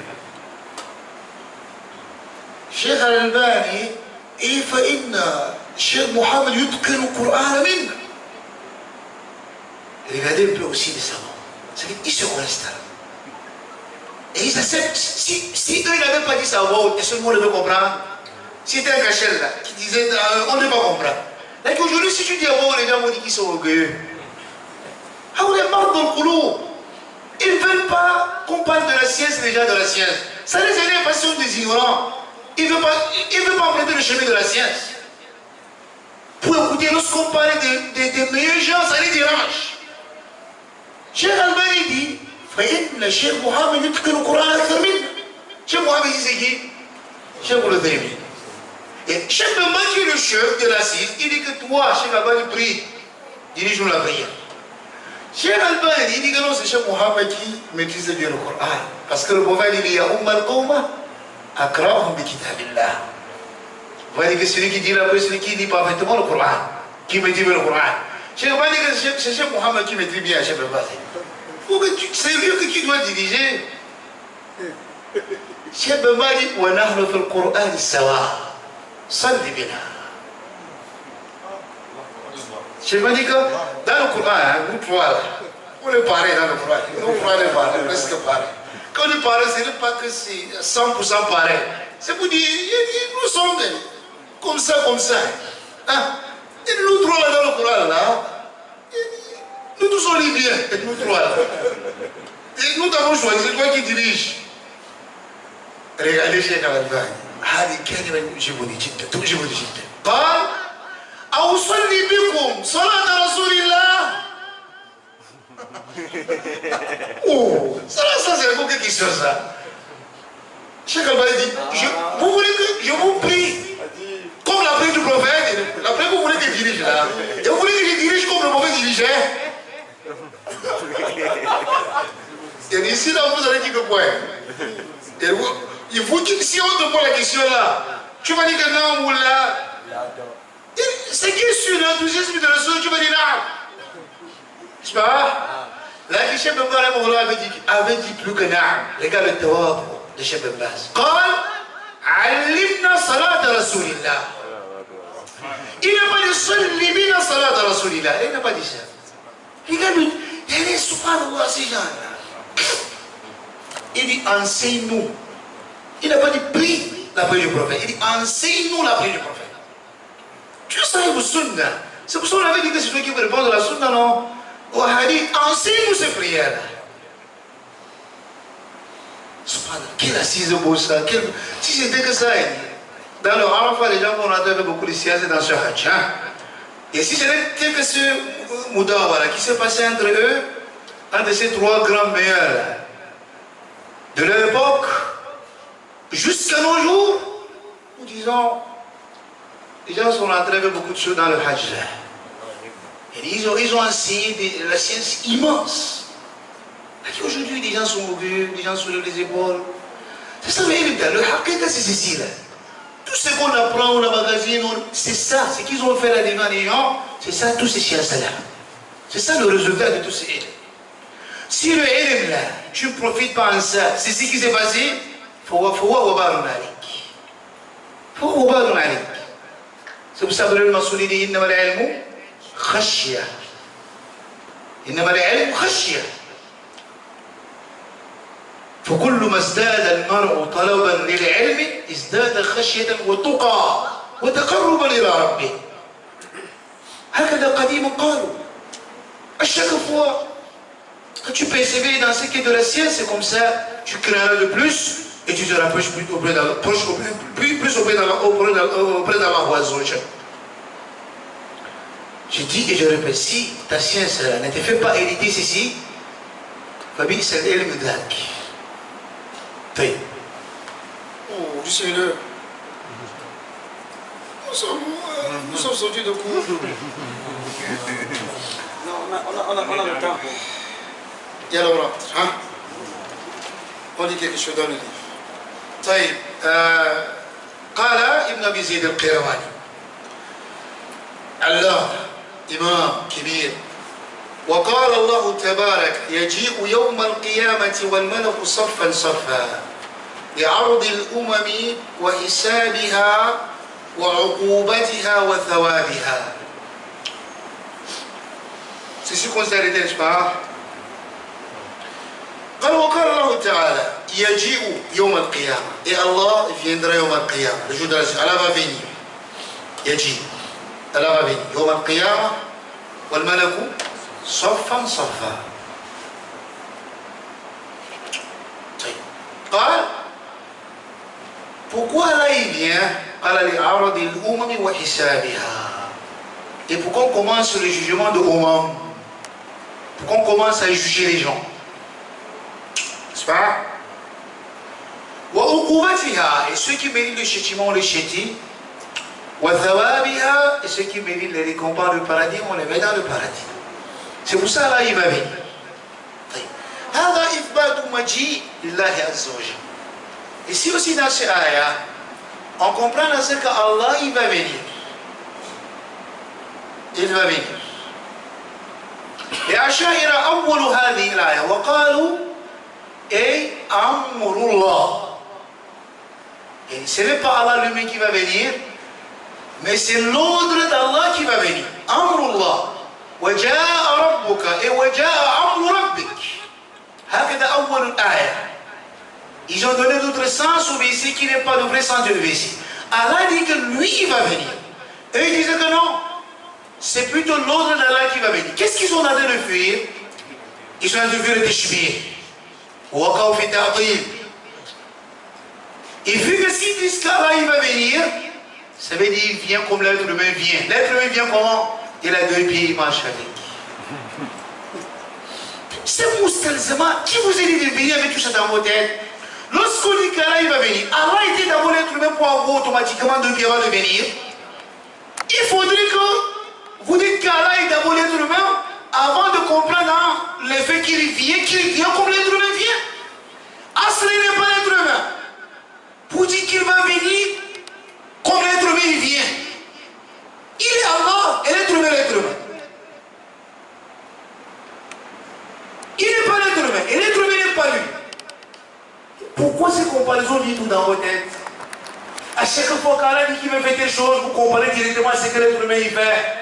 Cheikh Al-Albani, et فإن Cheikh Mohammed يتقن القرآن منا. Regardez un peu aussi les savants. Ils se connaissent là. Et ils acceptent. Si eux, ils n'avaient pas dit ça à voix haute, est-ce que le monde devait comprendre? Si c'était un cachel là, qui disait on ne peut pas comprendre. Donc aujourd'hui, si tu dis à voix haute, les gens vont dire qu'ils sont orgueilleux. Ah, on est marre dans le couloir. Ils ne veulent pas qu'on parle de la science, les gens de la science. Ça les aide parce qu'ils sont des ignorants. Ils ne veulent pas emprunter le chemin de la science. Pour écouter, lorsqu'on parle des meilleurs gens, ça les dérange. Cheikh Albani dit, فإن Cheikh Mohammed يتقن القرآن أكثر منا. Cheikh Mohammed dit c'est qui? Cheikh Al-Uthaymin. Et Cheikh Ben Baz qui est le chef de l'assise, il dit que toi, Cheikh Albani, prie, dirige-nous la prière. Cheikh Albani, il dit que non, c'est Cheikh Mohammed qui maîtrise bien le Coran. Parce que le prophète il dit, Ya Ummal Qawma, akrahum bi kitabillah. Vous voyez que celui qui dit la prière, celui qui dit parfaitement le Coran, qui maîtrise bien le Coran. Cheikh Albani, c'est Cheikh Mohammed qui maîtrise bien Cheikh Ben Baz. C'est lui que tu dois diriger. Cheikh Ben Baz dit, wa nahnu fil Qur'an sawa. Salli bina. Je me dis que dans le Coran, vous trois, on est pareil dans le Coran. Nous, on est pareil, presque pareil. Quand on est pareil, ce n'est pas que c'est 100% pareil. C'est pour dire, nous sommes comme ça, comme ça. Hein? Et nous trois là dans le Coran, là, nous tous sommes libyens, nous trois là. Et nous t'avons choisi, c'est toi qui diriges. Regardez Cheikh Al-Albani. هذه كلمة يعجبني جدا تعجبني جدا. قال: أصلي بكم صلاة رسول الله. Oh, ça c'est beaucoup de questions ça. Cheikh Al-Albani dit, vous voulez que je vous prie comme la prière du prophète, la prière que vous voulez que je dirige là, et vous voulez que je dirige comme le prophète dirigeait. Et ici là vous allez dire que quoi? Et vous, si on te pose la question là, tu vas dire que non ou là. C'est qui est sur l'enthousiasme de Rasoul, tu vas dire non. C'est pas? Là, le chef de Baz avait dit plus que non. Regarde le tawab, le chef de Baz. قال علمنا صلاة رسول الله. Il n'a pas dit صلي بنا صلاة رسول الله. Il n'a pas dit ça. Regarde, il est subhanallah ces gens-là. Il dit enseigne-nous. Il n'a pas dit prie la prière du prophète. Il dit enseigne-nous la prière du prophète. Tu sais, vous sunna. C'est pour ça qu'on avait dit que c'est toi qui veux répondre à la sunna, non? Au hadith, enseigne-nous ces prières-là. Subhanallah, quelle assise beau ça. Si c'était que ça, dans le Arafat, les gens vont entrer avec beaucoup de sciences dans ce hajj. Hein? Et si c'était que ce Moudawara qui s'est passé entre eux, un de ces trois grands meilleurs de leur époque, jusqu'à nos jours, nous disons, les gens sont rentrés avec beaucoup de choses dans le hajj. Et ils ont enseigné la science immense. Aujourd'hui, les gens sont orgueilleux, les gens soulèvent les épaules. C'est ça le haqiqa, c'est ceci là. Tout ce qu'on apprend, on emmagasine, c'est ça, c'est qu'ils ont fait là devant les gens, c'est ça, tous ces sciences-là. C'est ça le résultat de tous ces ilms. Si le ilm là, tu ne profites pas en ça, c'est ce qui s'est passé, c'est pour ça que le Massouli dit إنما العلم خشية. إنما العلم خشية. فكل ما ازداد المرء طلبا للعلم ازداد خشية وتقى وتقربا إلى ربه. هكذا قديما قالوا. À chaque fois que tu persévères dans ce qui est de la science, c'est comme ça, tu craindras de plus et tu te rapproches plus auprès d'Allah Azza. Je dis et je répète, si ta science ne te fait pas hériter ceci, Fabi, c'est l'ilm d'Ak. Oh, je sais le. Nous sommes sortis de cours. Non, on a le temps. يلا ورا ها قولي كيف شو دون الليف طيب قال ابن ابي زيد القيرواني الله امام كبير وقال الله تبارك يجيء يوم القيامه والملك صفا صفا لعرض الامم وحسابها وعقوبتها وثوابها. C'est ce qu'on s'est arrêté, n'est-ce pas? قال وقال الله تعالى يجيء يوم القيامة. Et Allah viendra يوم القيامة. Le jour de la Allah va venir. يجيء. Allah va venir. يوم القيامة والملك صفا صفا. قال pourquoi là il vient قال لعرض الأمم وحسابها. Et pourquoi on commence le jugement de Umam? Pourquoi on commence à juger les gens? N'est-ce pas? Et ceux qui méritent le châtiment, on les châtie. Et ceux qui méritent les récompenses du paradis, on les met dans le paradis. C'est pour ça là il va venir. Ici aussi dans ce ayah, on comprend dans ce qu'Allah il va venir. Il va venir. Et Asha'ira awwalu hadhihi al-aya wa qalu et Amrullah. Et ce n'est pas Allah lui-même qui va venir, mais c'est l'ordre d'Allah qui va venir. Amrullah. وجاء ربك وجاء أمر ربك. هكذا أول الآية. Ils ont donné d'autres sens au verset qui n'est pas le vrai sens du verset. Allah dit que lui il va venir. Eux ils disaient que non, c'est plutôt l'ordre d'Allah qui va venir. Qu'est-ce qu'ils ont en train de fuir? Ils sont en train de fuir le tashbih. وقعوا في التعطيل. Et vu que s'ils disent qu'Allah il va venir, ça veut dire qu'il vient comme l'être humain vient. L'être humain vient comment? Il a deux pieds, il marche avec. C'est moustalzama. Qui vous a dit de venir avec tout ça dans vos têtes? Lorsqu'on dit qu'Allah il va venir, Allah était d'abord l'être humain pour avoir automatiquement deux pieds avant de venir. Il faudrait que vous dites qu'Allah est d'abord l'être humain avant de comprendre l'effet qu'il vient comme l'être humain vient. Asli n'est pas l'être humain. Pour dire qu'il va venir comme l'être humain il vient. Il est Allah et l'être humain est l'être humain. Il n'est pas l'être humain et l'être humain n'est pas lui. Pourquoi ces comparaisons viennent tout dans vos têtes? À chaque fois qu'Allah dit qu'il veut faire quelque chose, vous comparez directement ce que l'être humain il fait.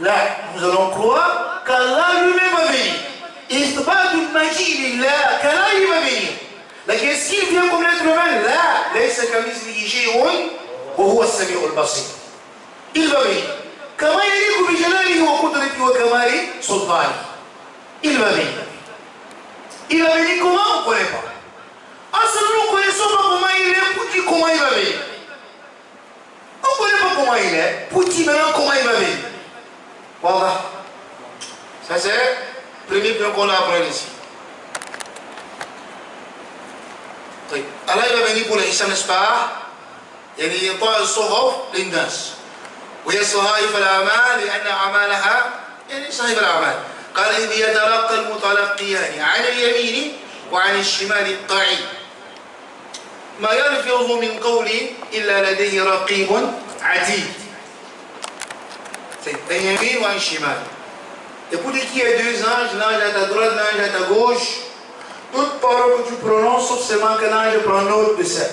Là, nous allons croire qu'Allah lui-même va venir. إثبات المجيء لله كلا يبقى venir. لكن est-ce qu'il vient comme l'être humain? لا ليس كمثله شيء وهو السميع البصير. Il va venir. كما يليق بجلاله وقدرته وكمال سلطانه. Il va venir. Il va venir comment? On ne connaît pas. Ensemble, nous ne connaissons pas comment il est pour dire comment il va venir. On ne connaît pas comment il est pour dire maintenant comment il va venir. Voilà. Ça c'est le premier point qu'on apprend ici. Allah il va venir pour l'Islam, n'est-ce pas? يعني يطاع الصحف للناس وهي صحائف الأعمال لأن أعمالها يعني صحيف الأعمال. قال إذ يتلقى المتلقيان عن اليمين وعن الشمال القعيد ما يلفظ من قول إلا لديه رقيب عتيد. C'est un yamin ou un shimal. Et pour dire qu'il y a deux anges, l'ange à ta droite, l'ange à ta gauche, toute parole que tu prononces, sauf seulement que l'ange prend note de ça.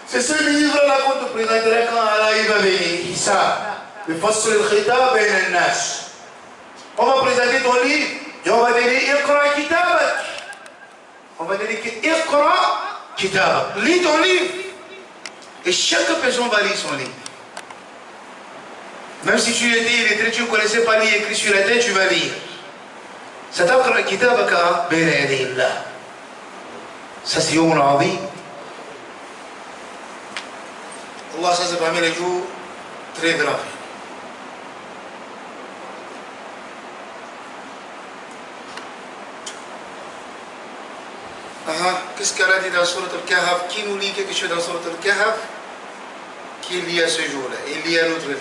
C'est ce livre-là qu'on te présentera quand Allah il va venir. Ça, le fasl al-khitab bain al-nas. On va présenter ton livre et on va te dire Iqra kitabak. On va te dire que Iqra kitabak. Lis ton livre. Et chaque personne va lire son livre. Même si tu étais illettré, tu ne connaissais pas lire écrit sur la tête, tu vas lire. ستقرأ كتابك بين يدي الله. Ça c'est يوم عظيم. Allah, ça c'est parmi les jours très graves. Qu'est-ce qu'Allah dit dans Surat Al-Kahf? Qui nous lit quelque chose dans Surat Al-Kahf qui est lié à ce jour-là et lié à notre livre?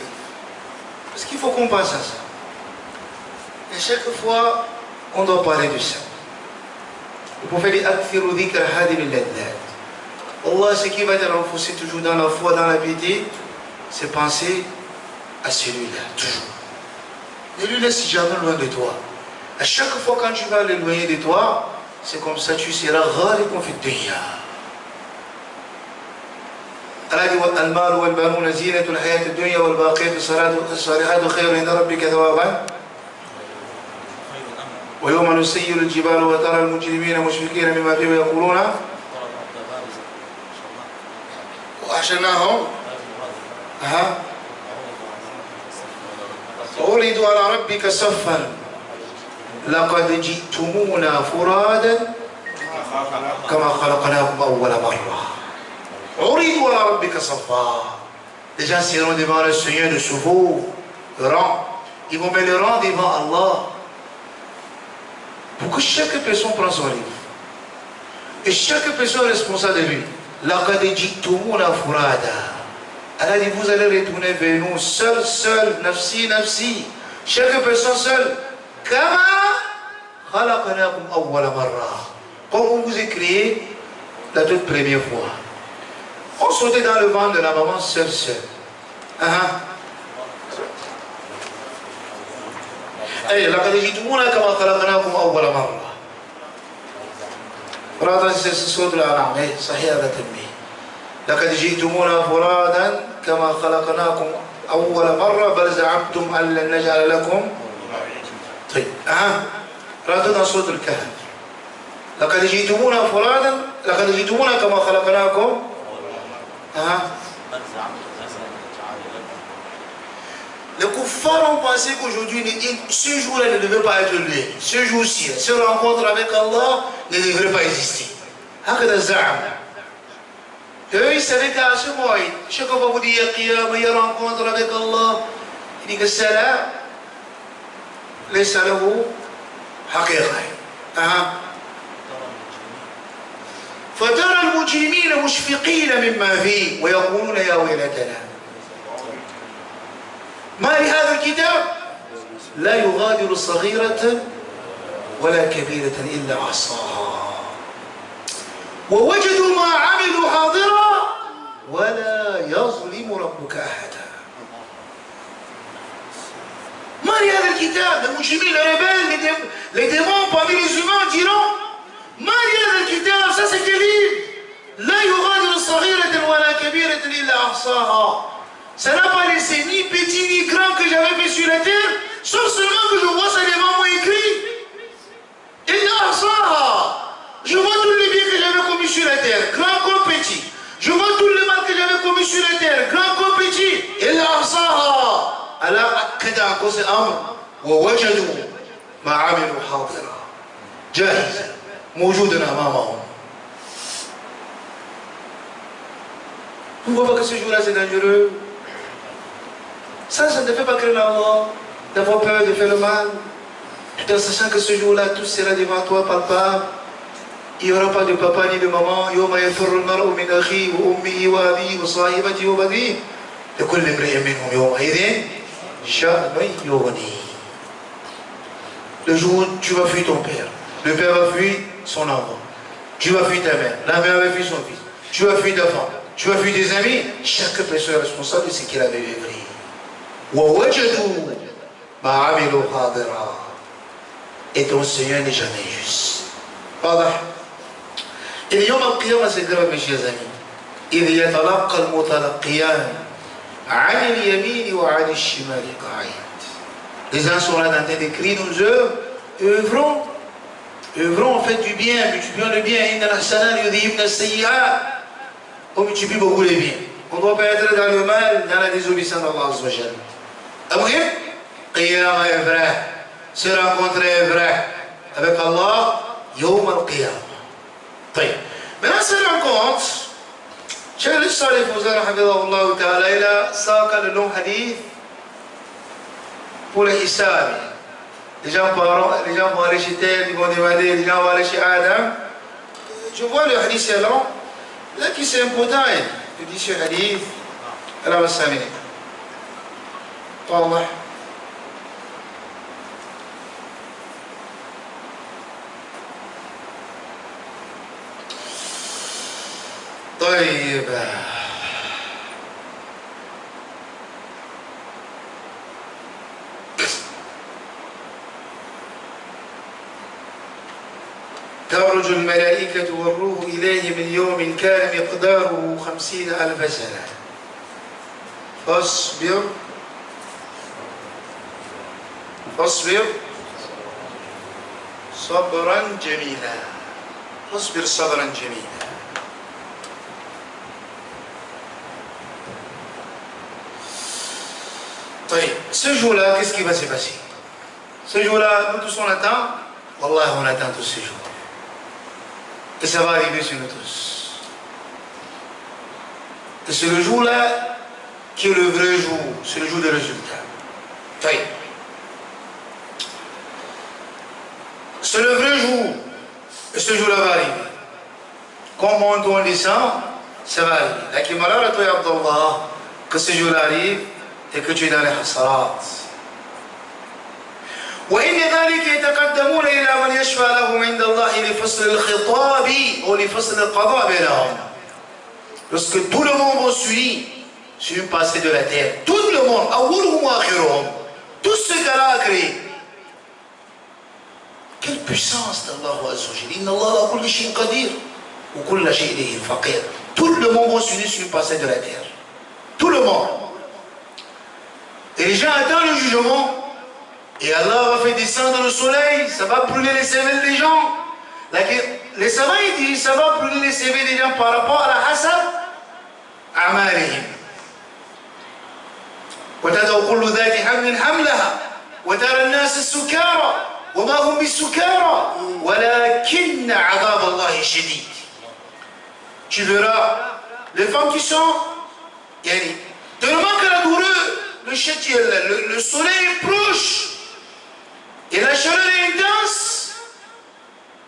Parce qu'il faut qu'on pense à ça. Et chaque fois, on doit parler de ça. Le prophète dit Akfiru dhikr hadim al-laddat. Allah, ce qui va te renforcer toujours dans la foi, dans la piété, c'est penser à celui-là, toujours. Ne lui laisse jamais loin de toi. À chaque fois quand tu vas l'éloigner de toi, c'est comme ça tu seras ghalibun fi dunya. Allah dit Al-mal wal-banun zinatul hayat ad-dunya wal-baqiyatu as-salihatu khayrun inda rabbika thawaban. ويوم نسير الجبال وترى المجرمين مشفقين مما فيه ويقولون وأحشرناهم وعرضوا على ربك صفا لقد جئتمونا فرادا كما خلقناكم أول مرة عرضوا على ربك صفا. Les gens seront devant le Seigneur de chevaux, rang. Ils vont mettre le rang devant Allah. Pour que chaque personne prenne son livre. Et chaque personne est responsable de lui. لقد جئتمونا فرادا. Allah dit vous allez retourner vers nous seul, nafsi, nafsi. Chaque personne seule. كما خلقناكم أول مرة. Comme on vous a créé la toute première fois. On sautait dans le ventre de la maman seul. أي لقد جئتمونا كما خلقناكم أول مرة. فرادا سورة الأنعام صحيح هذا تنبيه. لقد جئتمونا فرادا كما خلقناكم أول مرة بل زعمتم أن لن نجعل لكم رأيته dans سورة الكهف لقد جئتمونا فرادا لقد جئتمونا كما خلقناكم Les kuffars ont pensé qu'aujourd'hui, ce jour-là ne devait pas être lui. Ce jour-ci, ce rencontre avec Allah ne devrait pas exister. Eux, ils savaient qu'à ce moment, chaque fois que vous dites Qiyam, il y a rencontre avec Allah, il dit que cela, les salahou, haqiqa. فترى المجرمين مشفقين مما فيه ويقولون يا ويلتنا ما لهذا الكتاب لا يغادر صغيرة ولا كبيرة إلا أحصاها ووجدوا ما عملوا حاضرا ولا يظلم ربك أحدا ما لهذا الكتاب المجرمين les rebelles les démons parmi les humains diront ما لهذا الكتاب ça c'est quel livre لا يغادر صغيرة ولا كبيرة إلا أحصاها. Ça n'a pas laissé ni petit ni grand que j'avais fait sur la terre, sauf seulement que je vois ça devant moi écrit. إلا أحصاها. Je vois tous les biens que j'avais commis sur la terre, grand comme petit. Je vois tous les mal que j'avais commis sur la terre, grand comme petit. إلا أحصاها. ألا أكد عقوس الأمر ووجدوا ما عملوا حاضرا جاهزا موجودا أمامهم. Vous ne voyez pas que ce jour-là c'est dangereux. Ça ne te fait pas craindre Allah, d'avoir peur de faire le mal, tout en sachant que ce jour-là tout sera devant toi palpable. Il n'y aura pas de papa ni de maman. يوم يفر المرء من أخيه وأمه وأبيه وصاحبته وبنيه لكل امرئ منهم يومئذ شأن يغنيه. Le jour où tu vas fuir ton père, le père va fuir son enfant, tu vas fuir ta mère, la mère va fuir son fils, tu vas fuir ta femme, tu vas fuir des amis. Chaque personne est responsable de ce qu'il avait vécu. ووجدوا ما عملوا حاضرا. Et ton Seigneur n'est jamais juste. واضح؟ اليوم القيامة c'est grave mes chers amis. إذ يتلقى المتلقيان عن اليمين وعن الشمال قعيد. Les uns sont là dans tes écrits, nous œuvrons, fait du bien, multiplions le bien. إن الحسنات يذهبن السيئات. On multiplie beaucoup les biens. On ne doit pas être dans le mal, dans la désobéissance d'Allah Azza wa Jal. Après, Qiyam est vrai, se rencontrer est vrai avec Allah, Yawm al-Qiyam. Maintenant, cette rencontre, Cheikh Salih Fawzan, hafidhahullah ta'ala, il a saqa le long hadith pour le Hisab. Les gens vont aller chez tel, ils vont demander, les gens vont aller chez Adam. Je vois le hadith est long, là qui c'est important, je dis ce hadith, alors on s'amène. واضح؟ طيب تعرج الملائكة والروح إليه من يوم كان مقداره 50,000 سنة فاصبر صبرا جميلا. اصبر صبرا جميلا. طيب, ce jour-là, qu'est-ce qui va se passer? Ce jour-là, nous tous on attend. Wallah, on attend tous ce jour. Et ça va arriver sur nous tous. Et c'est le jour-là qui est le vrai jour. C'est le jour des résultats. طيب. C'est le vrai jour. Et ce jour-là va arriver. Comme on descend, ça va arriver. Lakin malheur à toi, Abdallah, que ce jour-là arrive et que tu es dans les hasarat. وإن ذلك يتقدمون إلى من يشفع لهم عند الله لفصل الخطاب أو لفصل القضاء بينهم. Lorsque tout le monde va s'unir sur une parcelle de la terre, tout le monde, أولهم وآخرهم, tout ce qu'Allah a créé. Quelle puissance d'Allah Azza wa Jalla. Inna Allah ala kulli shay'in qadir wa kulli shay'in ilayhi faqir. Tout le monde va s'unir sur une parcelle de la terre. Tout le monde. Et les gens attendent le jugement. Et Allah va faire descendre le soleil, ça va brûler les cervelles des gens. Les savants ils disent, ça va brûler les cervelles des gens par rapport à la hasad amalihim. وتدعو كل ذات حمل حملها وترى الناس السكارى وما هم بالسكارى ولكن عذاب الله شديد. Tu verras les femmes qui sont tellement que la douleur, le soleil est proche et la chaleur est intense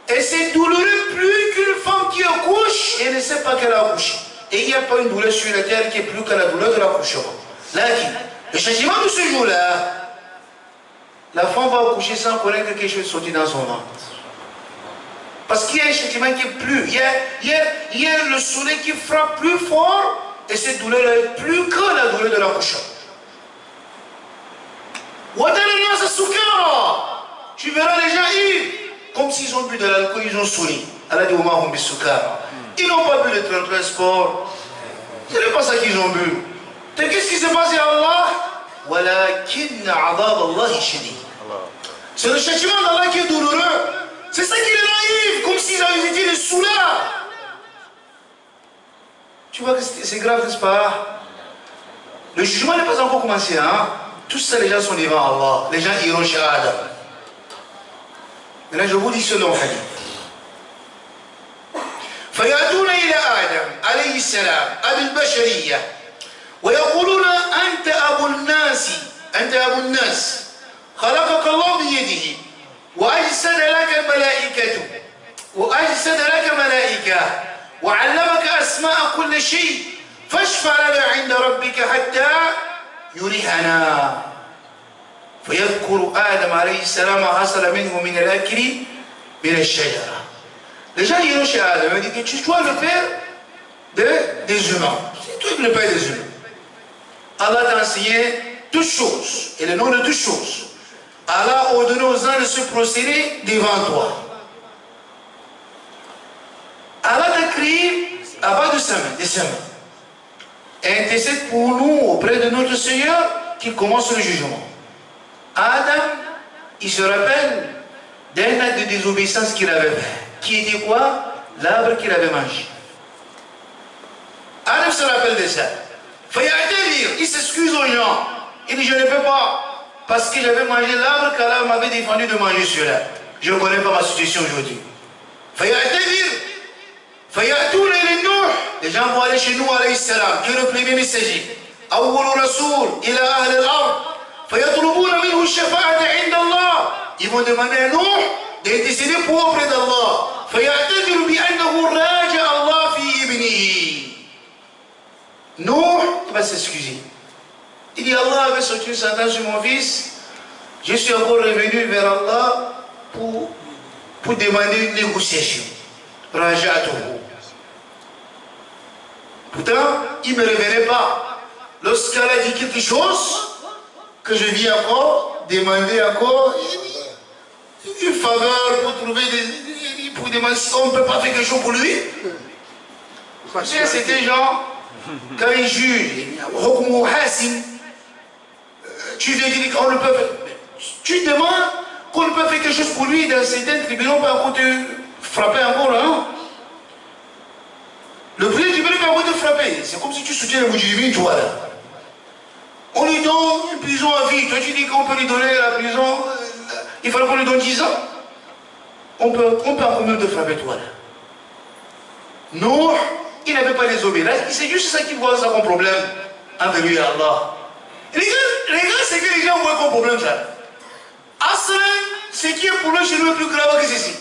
et c'est douloureux plus qu'une femme qui accouche et ne sait pas qu'elle a accouché. Et il n'y a pas une douleur sur la terre qui est plus que la douleur de l'accouchement. Là, le châtiment de ce jour-là, la femme va accoucher sans connaître que quelque chose sorti dans son ventre. Parce qu'il y a un châtiment qui est plus. Il y a le soleil qui frappe plus fort et cette douleur est plus que la douleur de l'accouchement. Tu verras les gens ivres, comme s'ils ont bu de l'alcool, ils ont souri. Allah dit ils n'ont pas bu le transport. Ce n'est pas ça qu'ils ont bu. Qu'est-ce qui s'est passé à Allah? C'est le châtiment d'Allah qui est douloureux. C'est ça qui est naïf, comme s'ils avaient été des soulards. Tu vois que c'est grave, n'est-ce pas? Le jugement n'est pas encore commencé. Hein? Tous ça, les gens sont devant Allah. Les gens iront chez Adam. Maintenant, je vous dis selon hadith. فيأتون إلى آدم عليه السلام أبي البشرية ويقولون أنت أبو الناس أنت أبو الناس خلقك الله بيده وأجسد لك ملائكة وعلمك أسماء كل شيء فاشفع لنا عند ربك حتى يريحنا فيذكر آدم عليه السلام ما حصل منه من الأكل من الشجرة. Les gens iront chez Adam et disent que tu es le père des humains. C'est toi le père des humains. Allah t'a enseigné toutes choses et le nom de toutes choses. Allah a ordonné aux gens de se procéder devant toi. Allah t'a créé à bas de ses mains. Et intercède pour nous auprès de notre Seigneur qu'il commence le jugement. Adam, il se rappelle d'un acte de désobéissance qu'il avait fait. Qui était quoi? L'arbre qu'il avait mangé. Adam se rappelle de ça. Il s'excuse aux gens. Il dit, je ne peux pas. Parce que j'avais mangé l'arbre qu'Allah m'avait défendu de manger celui-là. Je ne connais pas ma situation aujourd'hui. Les gens vont aller chez nous, alayhi salam, qui est le premier messager. Ils vont demander à nous d'intercéder pour auprès d'Allah. Nuh, il va s'excuser. Il dit, Allah avait sorti une sentence sur mon fils. Je suis encore revenu vers Allah pour demander une négociation. Raja'atuhu. Pourtant, il ne me revenait pas. Lorsqu'Allah dit quelque chose, que je viens encore, demander encore une faveur pour trouver pour demander si on ne peut pas faire quelque chose pour lui. C'était genre, quand ils jugent, tu dis qu'on ne peut faire. Tu demandes qu'on ne peut faire quelque chose pour lui dans certains tribunaux, on peut encore te frapper encore, hein? Le président du tribunal peut encore te frapper. C'est comme si tu soutiens le Moudjibine, tu vois là. On lui donne une prison à vie. Toi, tu dis qu'on peut lui donner la prison. Il fallait qu'on lui donne 10 ans. On peut encore même te frapper, toi là. Non, il n'avait pas les obéis. C'est juste ça qu'il voit ça comme problème entre lui et Allah. Les gars, c'est que les gens voient comme problème ça. Aslan, ce qui est pour lui chez lui est plus grave que ceci.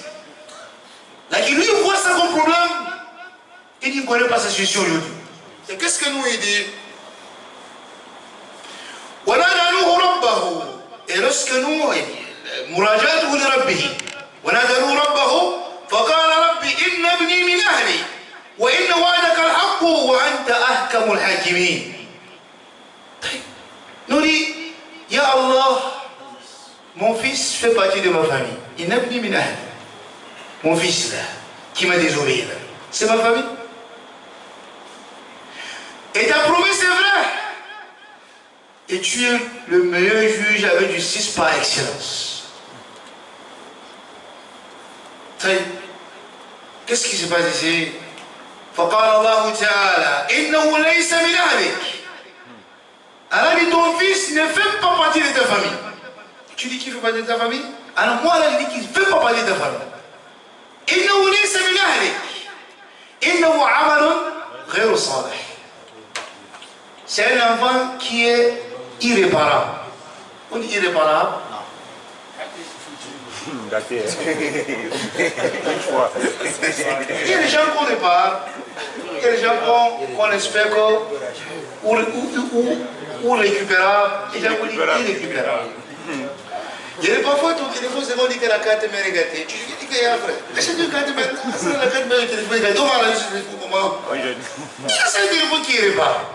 Là, qui lui voit ça comme problème, il dit qu'il ne connaît pas sa situation aujourd'hui. Et qu'est-ce que nous il dit? Et lorsque nous, مراجعته لربه ونادى ربه فقال ربي إن ابني من أهلي وإن وعدك الحق وأنت أحكم الحاكمين. Nous dit, Ya Allah, mon fils fait partie de ma famille. Il n'est venu min ahli. Mon fils là, qui m'a désobéi là, c'est ma famille. Et ta promesse est vraie. et tu es le meilleur juge avec justice par excellence. Qu'est-ce qui se passe ici? فقال الله تعالى إنه ليس من أهلك. Allah dit ton fils ne fait pas partie de ta famille. Tu dis qu'il fait partie de ta famille? Alors moi là je dis qu'il ne fait pas partie de ta famille. إنه ليس من أهلك. إنه عمل غير صالح. C'est un enfant qui est irréparable. On dit irréparable? Gâté. Une fois. Il y a des gens qu'on répare, il y a des gens qu'on espère ou récupérables, il y a des gens qu'on dit irrécupérables. Il y a parfois ton téléphone, c'est qu'on dit que la carte mère est gâtée. Tu dis qu'il y a un frère. Achète une carte mère, la carte mère, le téléphone est gâté. On va la juste comment? C'est un téléphone qui est réparable.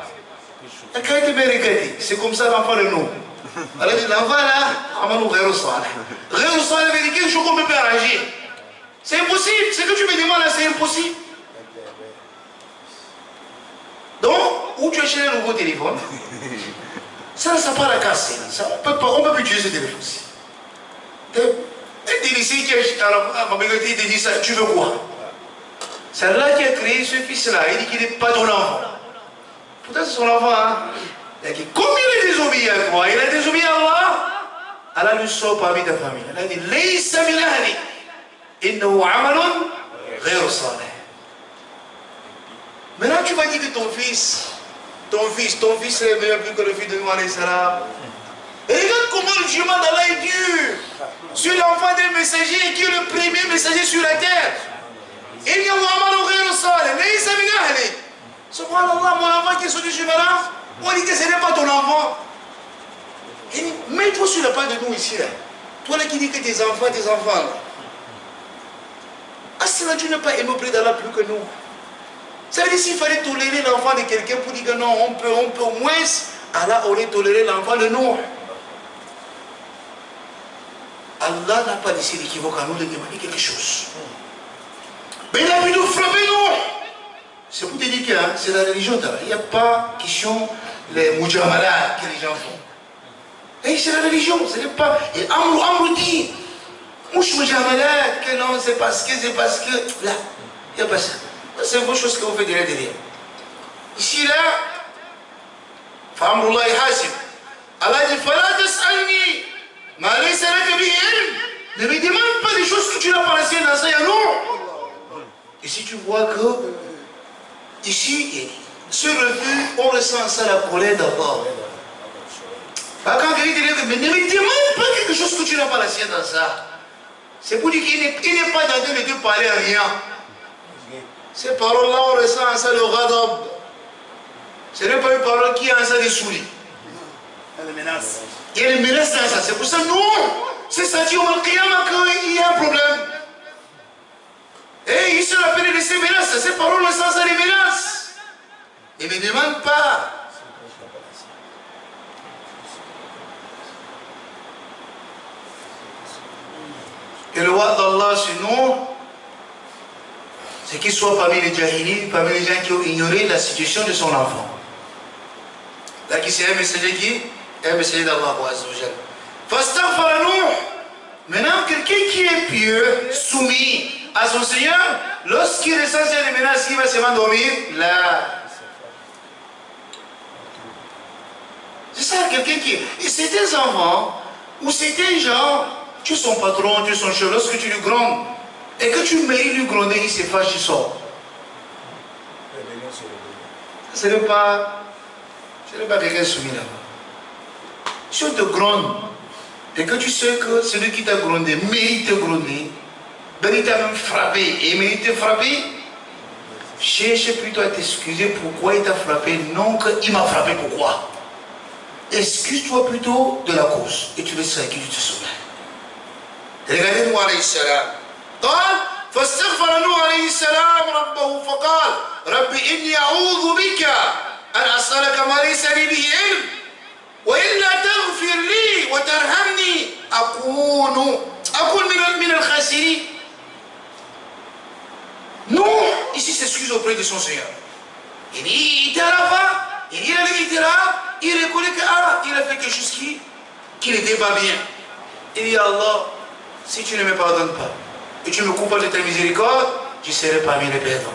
La carte mère est gâtée. C'est comme ça l'enfant le nom. Alors l'enfant là, Amalou Rérossal. Rérossal veut dire quelque chose qu'on peut arranger. C'est impossible. Ce que tu me demandes là, c'est impossible. Donc, où tu achètes un nouveau téléphone, ça part à casser. On ne peut plus utiliser ce téléphone-ci. Un délicé qui achète, alors, il te dit ça, tu veux quoi? C'est là qui a créé ce fils-là. Il dit qu'il n'est pas ton enfant. Pourtant, c'est son enfant, hein. Comme il est désobéi à toi, il a désobéi à Allah, Allah lui sort parmi ta famille. Allah dit Laysa min ahli, innahu amalun ghayru salih. Maintenant, tu vas dire que ton fils est meilleur plus que le fils de Nuh alayhi salam. Et regarde comment le jugement d'Allah est dur sur l'enfant d'un messager qui est le premier messager sur la terre. Innahu amalun ghayru salih, laysa min ahli. Subhanallah, mon enfant qui est sorti du là. On dit que ce n'est pas ton enfant. Mets-toi sur la part de nous ici. Là. Toi là qui dis que tes enfants là. Ah, cela tu n'as pas aimé auprès d'Allah plus que nous. Ça veut dire s'il fallait tolérer l'enfant de quelqu'un pour dire que non, on peut au moins, Allah aurait toléré l'enfant de nous. Allah n'a pas décidé d'équivoque à nous de demander quelque chose. Mais il a pu nous frapper nous. C'est pour te dire que c'est la religion. Il n'y a pas question les mujamala que les gens font. Et c'est la religion, ce n'est pas. Et Amrou dit, mouche mujamala, que non, c'est parce que. Là, il n'y a pas ça. C'est une bonne chose que vous faites derrière. Ici, là, Fa'amrullah hasib. Allah dit, Fala tas'alni, ma laysa laka bihi ilm. Ne me demande pas des choses que tu n'as pas laissées dans ça, non. Et si tu vois que. Ici, ce refus, on ressent ça la colère d'abord. Quand quelqu'un te dit, mais ne me demande pas quelque chose que tu n'as pas la sienne dans ça. C'est pour dire qu'il n'est pas dans de te parler à rien. Ces paroles-là, on ressent ça le radab. Ce n'est pas une parole qui a ça des souris. Il y a des menaces. Il y a des menaces dans ça. C'est pour ça, nous, c'est senti au Qiyamah qu'il y a un problème. Et il se rappelle de ces menaces, ces paroles le sens des menaces. Il ne me demande pas. Que le roi d'Allah sur nous, c'est qu'il soit parmi les jahili, parmi les gens qui ont ignoré la situation de son enfant. Là, qui c'est un messager qui est un messager d'Allah. Maintenant, quelqu'un qui est pieux, soumis à son Seigneur, lorsqu'il ressent ces menaces, il va se m'endormir là. C'est ça, quelqu'un qui. Et certains enfants, ou certains gens, tu es son patron, tu es son chef, lorsque tu lui grondes, et que tu mérites lui gronder, il se fâche, il sort. Ce n'est pas quelqu'un soumis là-bas. Si on te gronde, et que tu sais que celui qui t'a grondé mérite de gronder, ben il t'a même frappé, et il mérite de frapper, cherche plutôt à t'excuser pourquoi il t'a frappé, non qu'il m'a frappé pourquoi. Excuse-toi plutôt de la cause, et tu verras que tu te souviens. Regardez Nuh alayhi salam. قال فاستغفر نوح عليه السلام ربه فقال رب إني أعوذ بك أن أسألك ما ليس لي به علم وإلا تغفر لي وترحمني أكون من الخاسرين. Nuh ici s'excuse auprès de son Seigneur. Il dit il était à la fin, il dit il il reconnaît que il a fait quelque chose qui n'était pas bien. Il dit Allah, si tu ne me pardonnes pas et tu me coupes de ta miséricorde, je serai parmi les perdants.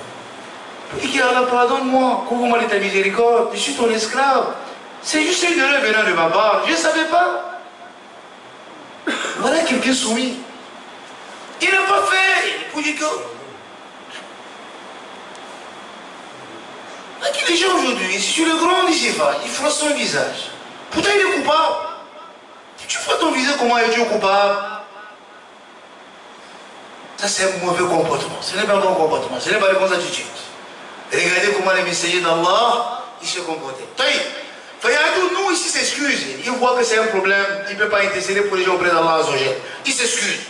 Il dit Allah, pardonne-moi, couvre-moi de ta miséricorde, je suis ton esclave. C'est juste une erreur venant de ma part, je ne savais pas. Voilà quelqu'un soumis. Il n'a pas fait, pour dire que. Les gens aujourd'hui, si tu le grand, il va, il froisse son visage. Pourtant il est coupable. Tu froisses ton visage, comment es-tu coupable? Ça c'est un mauvais comportement. Ce n'est pas un bon comportement, ce n'est pas une bonne attitude. Regardez comment les messagers d'Allah, ils se comportaient. Fayadou, nous ici s'excuse. Il voit que c'est un problème, il ne peut pas intercéder pour les gens auprès d'Allah. Il s'excuse.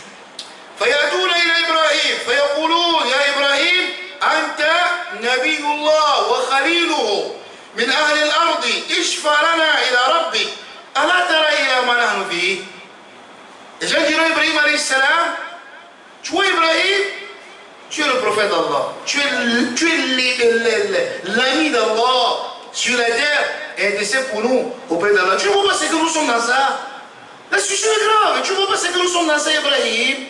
Fayadou ila Ibrahim, fayaqouloun ya Ibrahim, anta nabiyullah wa khaliluhu min ahli al-ardi, ishfa lana ila rabbi, ala tara ila ma nahnu fihi. Les gens diront Ibrahim alayhi salam, tu vois Ibrahim, tu es le prophète d'Allah, tu es l'ami d'Allah sur la terre et intercède pour nous auprès d'Allah. Tu ne vois pas ce que nous sommes dans ça? La situation est grave. Tu ne vois pas ce que nous sommes dans ça, Ibrahim?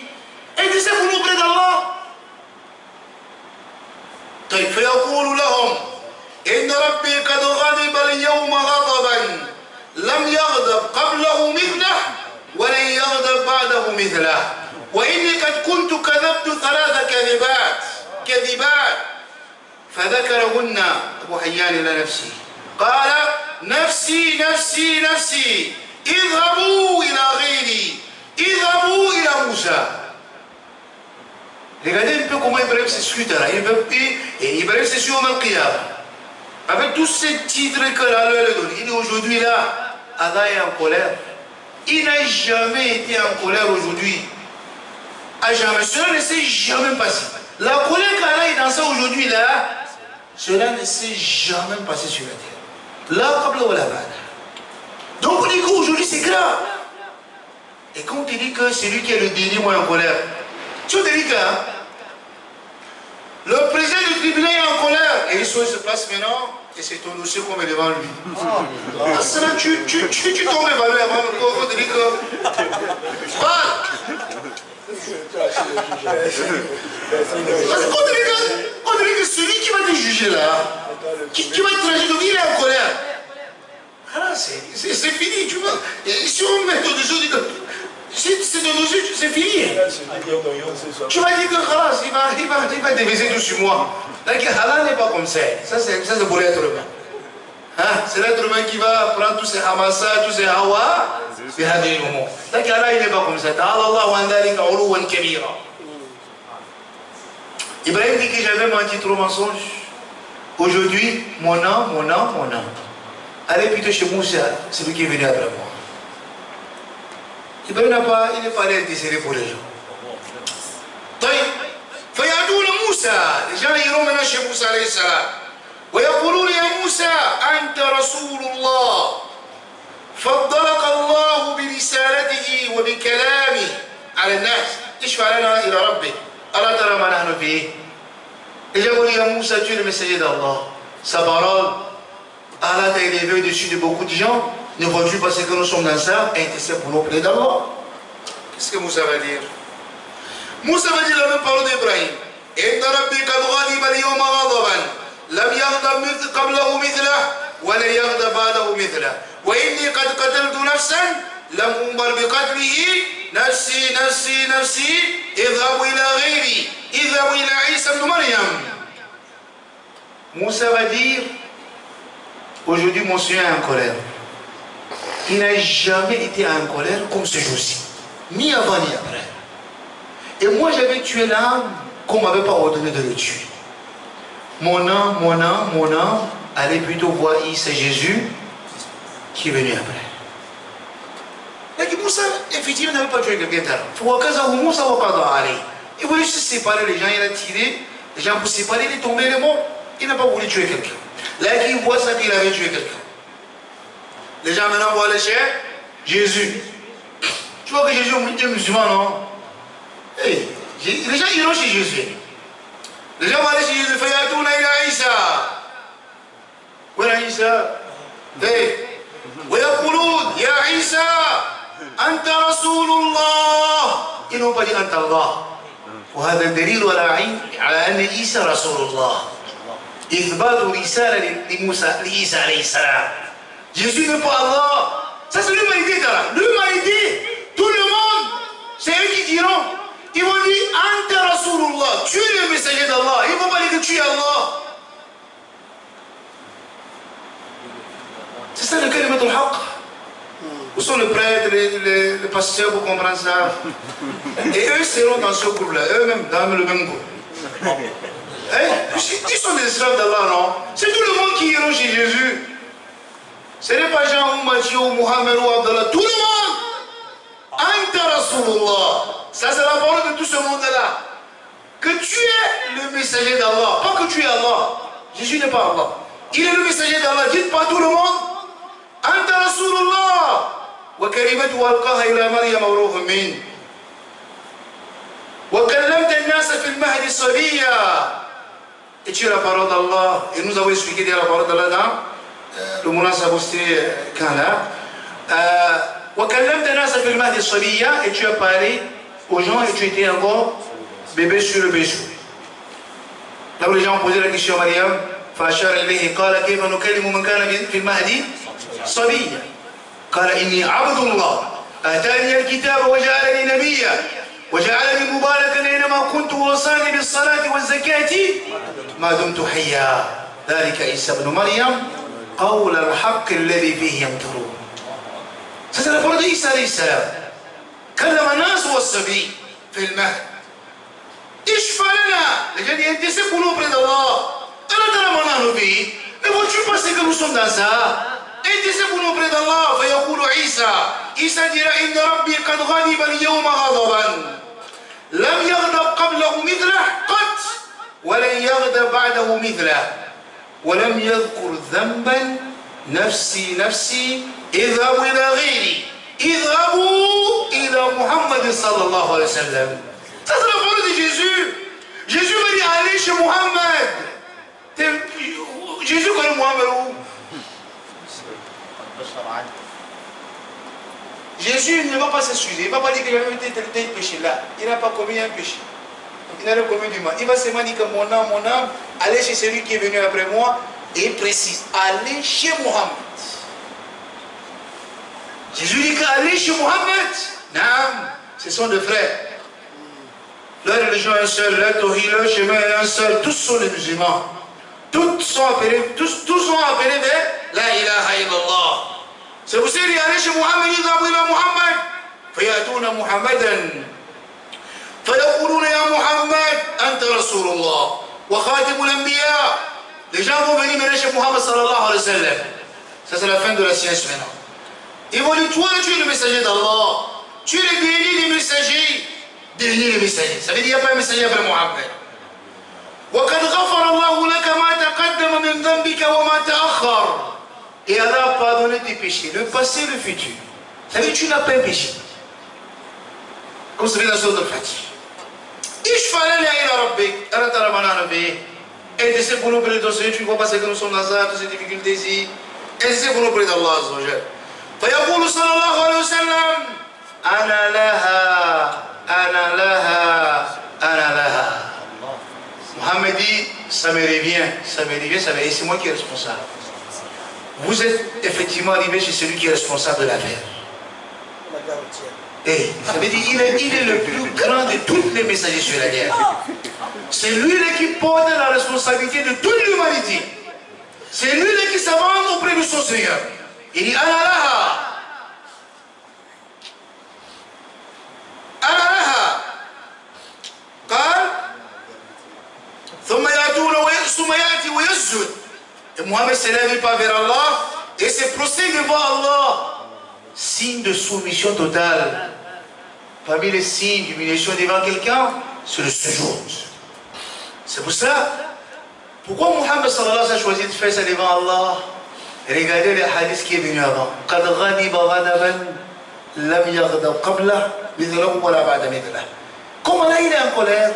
Intercède pour nous auprès d'Allah. فيقول لهم إن ربي قد غضب اليوم غضبا لم يغضب قبله مثله ولن يغضب بعده مثله وإني قد كنت كذبت 3 كذبات فذكرهن أبو حيان إلى نفسه قال نفسي نفسي نفسي اذهبوا إلى غيري اذهبوا إلى موسى. Regardez un peu comment Ibrahim s'excuse là. Ibrahim s'excuse au Al-Qiyam. Avec tous ces titres que Allah lui a donné. Il est aujourd'hui là, Allah est en colère. Il n'a jamais été en colère aujourd'hui. À jamais. Cela ne s'est jamais passé. La colère qu'Allah est dans ça aujourd'hui là, cela ne s'est jamais passé sur la terre. Là, comme le Walabad. Donc on dit qu'aujourd'hui c'est grave. Et quand on te dit que c'est lui qui est le dernier moi en colère, tu te dis que le président du tribunal est en colère et il se place maintenant et c'est ton dossier qu'on met devant lui. Ah, cela, tu tombes évalué avant on te dit que. Parle. Parce qu'on te dit que celui qui va te juger là, qui va te traiter, il est en colère. Alors c'est fini, tu vois. Et si on met ton dossier, on dit que. Si c'est ton dossier, c'est fini. Tu vas dire que Khalas, il va déviser tout sur moi. Donc Allah n'est pas comme ça. Ça c'est pour l'être humain. Hein? C'est l'être humain qui va prendre tous ces Hamassa, tous ces Hawa. Donc Allah il n'est pas comme ça. Ibrahim dit que j'avais menti trop mensonge. Aujourd'hui, mon âme. Allez plutôt chez Moussa, c'est lui qui est venu après moi. Il n'est pas allé intercéder pour les gens. فيأتون موسى, les gens iront maintenant chez Moussa alayhi salam. ويقولون يا موسى أنت رسول الله فضلك الله برسالته وبكلامه على الناس اشفع لنا إلى ربك ألا ترى ما نحن فيه. Les gens vont dire à Moussa, tu es le messager d'Allah. Sa parole, Allah t'a élevé au-dessus de beaucoup de gens. Ne vois-tu pas ce que nous sommes dans ça? Intercède pour nous auprès d'Allah. Qu'est-ce que Moussa va dire? Moussa va dire la même parole d'Ibrahim. إن ربي قد غضب اليوم غضبا لم يغضب قبله مثله ولا يغضب بعده مثله وإني قد قتلت نفسا لم أمر بقتله نفسي نفسي نفسي اذهبوا إلى غيري اذهبوا إلى عيسى ابن مريم. Moussa va dire aujourd'hui mon Seigneur est en colère. Il n'a jamais été en colère comme ce jour-ci, ni avant ni après. Et moi j'avais tué l'âme qu'on ne m'avait pas ordonné de le tuer. Mon âme, allez plutôt voir Isa Jésus qui est venu après. Donc Moussa, effectivement, n'avait pas tué quelqu'un d'autre. Il voulait juste séparer les gens, il a tiré, les gens pour séparer, il est tombé, il est mort. Il n'a pas voulu tuer quelqu'un. Là, il voit ça qu'il avait tué quelqu'un. Les gens maintenant voient le chef, Jésus. Tu vois que Jésus est musulman, non? Hey, les gens iront chez Jésus. Les gens vont aller chez Jésus. Fayatouna ila Isa. Voilà Isa. Hey, يقولون يا عيسى أنت رسول الله. Ils n'ont pas dit أنت الله. وهذا الدليل على أن عيسى رسول الله. إثبات رسالة لعيسى عليه السلام. Jésus n'est pas Allah. Ça c'est l'humanité là. L'humanité, tout le monde, c'est eux qui diront. Ils vont dire Anta Rasulullah. Tu es le messager d'Allah. Ils ne vont pas dire que tu es Allah. C'est ça le kalimat al-haq. Où sont les prêtres, les pasteurs pour comprendre ça? Et eux seront dans ce groupe-là, eux-mêmes dans le même groupe. Ils sont des esclaves d'Allah, non? C'est tout le monde qui ira chez Jésus. Ce n'est pas Jean ou Matthieu ou Mohamed ou Abdallah. Tout le monde. Anta Rasulullah. Ça, c'est la parole de tout ce monde-là. Que tu es le messager d'Allah. Pas que tu es Allah. Jésus n'est pas Allah. Il est le messager d'Allah. Dites pas tout le monde. Anta Rasulullah. وكلمته ألقاها إلى مريم وروح منه وكلمت الناس في المهد صبيا. Et tu es la parole d'Allah. Et nous avons expliqué la parole d'Allah dans le Munasab Kana. وكلمت الناس في المهد صبيا. Et tu as parlé aux gens et tu étais encore bébé sur le berceau. Là où les gens ont posé la question à Mariam, فأشار إليه قال كيف نكلم من كان في المهد صبيا. قال إني عبد الله آتاني الكتاب وجعلني نبيا وجعلني مباركا أينما كنت ووصاني بالصلاة والزكاة ما دمت حيا ذلك عيسى ابن مريم قول الحق الذي فيه يمترون. Ça c'est la parole d'Isa alayhi salam. كلم الناس والصبي في المهد. اشفع لنا. Les gens disent intercède pour nous auprès d'Allah. ألا ترى ما نحن فيه. Mais vois-tu penser que nous sommes dans ça? intercède pour nous auprès d'Allah. فيقول عيسى dira إن ربي قد غضب اليوم غضبا لم يغضب قبله مثله قط ولن يغضب بعده مثله ولم يذكر ذنبا نفسي نفسي اذهبوا إلى غيري اذهبوا إلى محمد صلى الله عليه وسلم. Ça c'est la parole de Jésus. Jésus m'a dit allez chez Mohammed. Jésus connaît Mohammed où? Jésus ne va pas s'excuser, il ne va pas dire qu'il a fait tel péché là. Il n'a pas commis un péché. Il n'a pas commis du mal. Il va seulement dire que mon âme, allez chez celui qui est venu après moi et il précise, allez chez Mohammed. Jésus dit qu'allez chez Mohammed. Non, ce sont des frères. Leur religion est un seul, leur chemin est un seul. Tous sont les musulmans. Tous sont appelés vers la ilaha illallah. C'est pour ça qu'il dit allez chez Mohammed, اذهبوا إلى محمد فيأتون محمدا فيقولون يا محمد أنت رسول الله وخاتم الأنبياء. Les gens vont venir maintenant chez Mohammed sallallahu alayhi wa sallam. Ça c'est la fin de la science maintenant. Ils vont dire toi tu es le messager d'Allah. Tu es le dernier des messagers. Dernier des messagers. Ça veut dire qu'il n'y a pas un messager après Mohammed. وقد غفر الله لك ما تقدم من ذنبك وما تأخر. Et Allah a pardonné tes péchés, le passé et le futur. Ça veut dire que tu n'as pas un péché. Comme c'est dans la sourate al-Fatih. Ishfa lana ila rabbik. Allah ta'ala mana nabi. Intercède pour nous auprès de ton Seigneur. Tu ne vois pas ce que nous sommes dans ça, toutes ces difficultés ici. Intercède pour nous auprès d'Allah azza wa jalla. فيقول صلى الله عليه وسلم أنا لها أنا لها أنا لها. Mohammed dit, ça me revient, et c'est moi qui est responsable. Vous êtes effectivement arrivé chez celui qui est responsable de l'affaire. Et ça veut dire il est le plus grand de tous les messagers sur la terre. C'est lui qui porte la responsabilité de toute l'humanité. C'est lui qui s'avance auprès de son Seigneur. Il dit Analaha. Analaha. Et Mohammed ne s'élève pas vers Allah et se prosterne devant Allah. Signe de soumission totale. Parmi les signes d'humiliation devant quelqu'un, c'est le sujoud. C'est pour ça, pourquoi Mohammed sallallahu alayhi wa sallam a choisi de faire ça devant Allah? Regardez le hadith qui est venu avant. قَدْ غَضِبَ غَضَبًا لَمْ يَغْضَبْ قَبْلَهُ مِثْلَهُ وَلَا بَعْدَ مِثْلَهُ. Comme Allah il est en colère,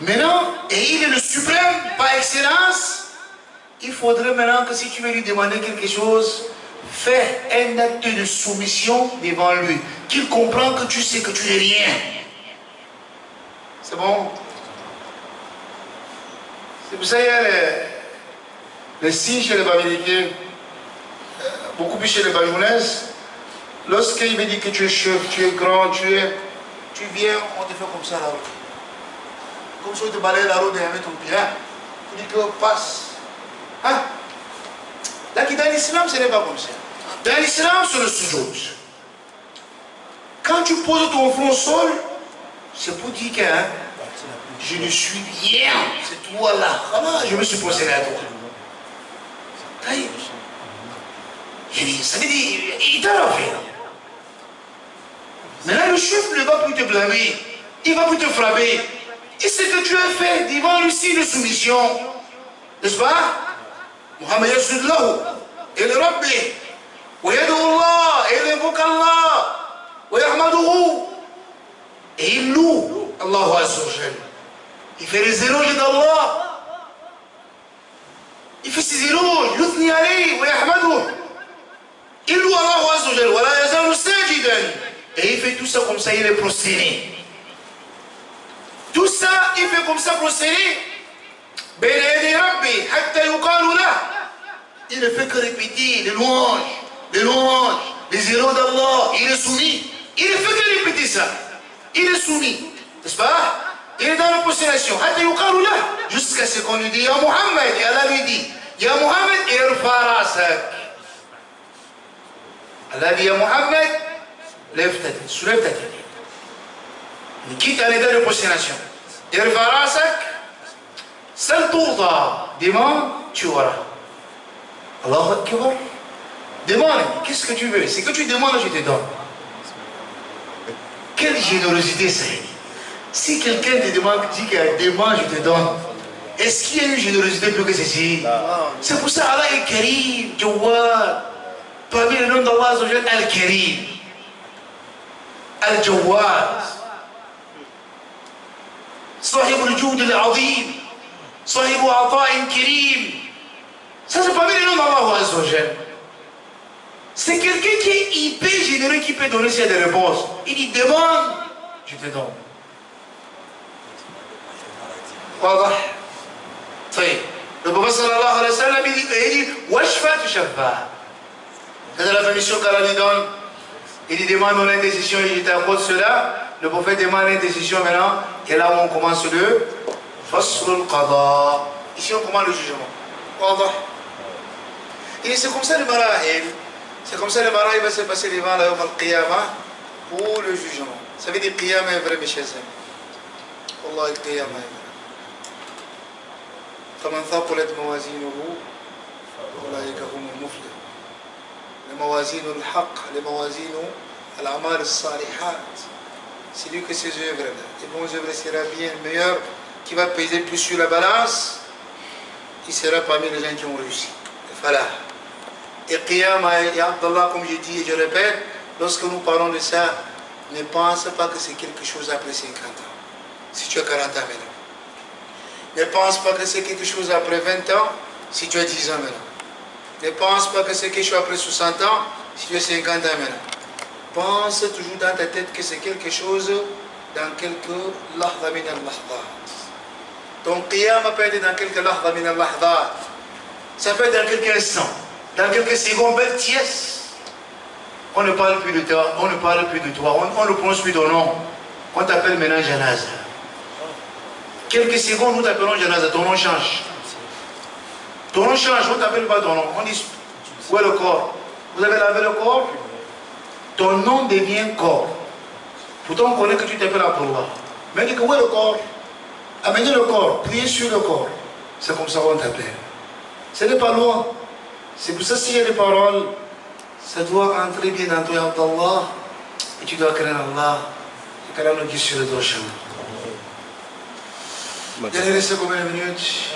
maintenant, et il est le suprême par excellence, il faudrait maintenant que si tu veux lui demander quelque chose, fais un acte de soumission devant lui, qu'il comprend que tu sais que tu n'es rien. C'est bon? C'est pour ça qu'il y a les signes chez les Babyloniens, beaucoup plus chez les Babyloniens. Lorsqu'il me dit que tu es chef, tu es grand, tu viens, on te fait comme ça la route. Comme si on te balaye la route et on met ton pied. On dit que passe. Hein? Là, dans l'islam, ce n'est pas comme ça. Dans l'islam, c'est le sujoud. Quand tu poses ton front au sol, c'est pour dire que hein, je ne suis rien. C'est toi là. Voilà, je me suis posé à toi. Ça veut dire, il t'a fait. Mais là, le chef ne va plus te blâmer. Il ne va plus te frapper. Et ce que tu as fait devant lui, c'est une soumission. N'est-ce pas? Muhammad yasud lahu. Il est Rabbi. ويدعو الله et il invoque Allah. ويحمده. Et il loue Allah Azza wa Jal. Il fait les éloges d'Allah. Il fait ses éloges. يثني عليه ويحمده. Il loue Allah Azza wa Jal. ولا يزال ساجدا. Et il fait tout ça comme ça, il est prosterné. Tout ça, il fait comme ça prosterné. Il ne fait que répéter les louanges, les héros d'Allah. Il est soumis. Il ne fait que répéter ça. Il est soumis. N'est-ce pas? Il est dans la prosternation. Jusqu'à ce qu'on lui dit, Ya Muhammad. Et Allah lui dit, Ya Muhammad, irfa rasak. Allah dit, Ya Muhammad, lève ta tête, soulève ta tête. Il quitte un état de prosternation. Irfa rasak. Sal tourda. Demande, tu auras. Allah Akbar. Demande, qu'est-ce que tu veux? C'est que tu demandes, je te donne. Quelle générosité c'est. Si quelqu'un te demande, dit qu'il demande, je te donne. Est-ce qu'il y a une générosité plus que ceci? C'est pour ça Allah est Karim, Jawad. Parmi le nom d'Allah, Al-Karim. Al-Jawad. صاحب الجود العظيم صاحب عطاء كريم. Ça c'est parmi les noms d'Allah Azza wa Jal. C'est quelqu'un qui est hyper généreux, qui peut donner ses réponses. Il dit demande, je te donne. واضح؟ طيب. Le prophète sallallahu alayhi wa sallam il dit washfa tushaffa. C'est la permission qu'Allah lui donne. Il dit demande une indécision, il t'accorde cela. Le prophète demande une décision maintenant, et là où on commence le Fasrul Qada. Ici on commence le jugement. Et c'est comme ça le marahil. C'est comme ça le marahil va se passer devant la Yawm al-Qiyamah pour le jugement. Ça veut dire Qiyamah est vrai, mes chers amis. Wallah, le Qiyamah est vrai. فمن ثقلت موازينه أولئك هم المفلحون. الموازين الحق، الموازين الأعمال الصالحات. C'est lui que ses œuvres, les bonnes œuvres sera bien meilleur, qui va peser plus sur la balance, il sera parmi les gens qui ont réussi. Voilà. Et Qiyamah, et Abdallah, comme je dis et je répète, lorsque nous parlons de ça, ne pense pas que c'est quelque chose après 50 ans. Si tu as 40 ans maintenant. Ne pense pas que c'est quelque chose après 20 ans, si tu as 10 ans maintenant. Ne pense pas que c'est quelque chose après 60 ans, si tu as 50 ans maintenant. Pense toujours dans ta tête que c'est quelque chose dans quelques lahza min al-lahdat. Ton qiyamah peut être dans quelques lahza min al-lahdat. Ça peut être dans quelques instants, dans quelques secondes, belle tièce. On ne parle plus de toi, on ne parle plus de toi, on ne prononce plus ton nom. On t'appelle maintenant Janaza. Quelques secondes, nous t'appelons Janaza, ton nom change. Ton nom change, on ne t'appelle pas ton nom. On dit, où est le corps? Vous avez lavé le corps? Ton nom devient corps. Pourtant, on connaît que tu t'appelles Abdullah. Mais dit que où est le corps? Amenez le corps, priez sur le corps. C'est comme ça qu'on t'appelle. Ce n'est pas loin. C'est pour ça s'il y a des paroles, ça doit entrer bien dans toi, Abdallah. Et tu dois craindre Allah. Et qu'Allah nous guide sur le droit chemin. Il y a resté combien de minutes?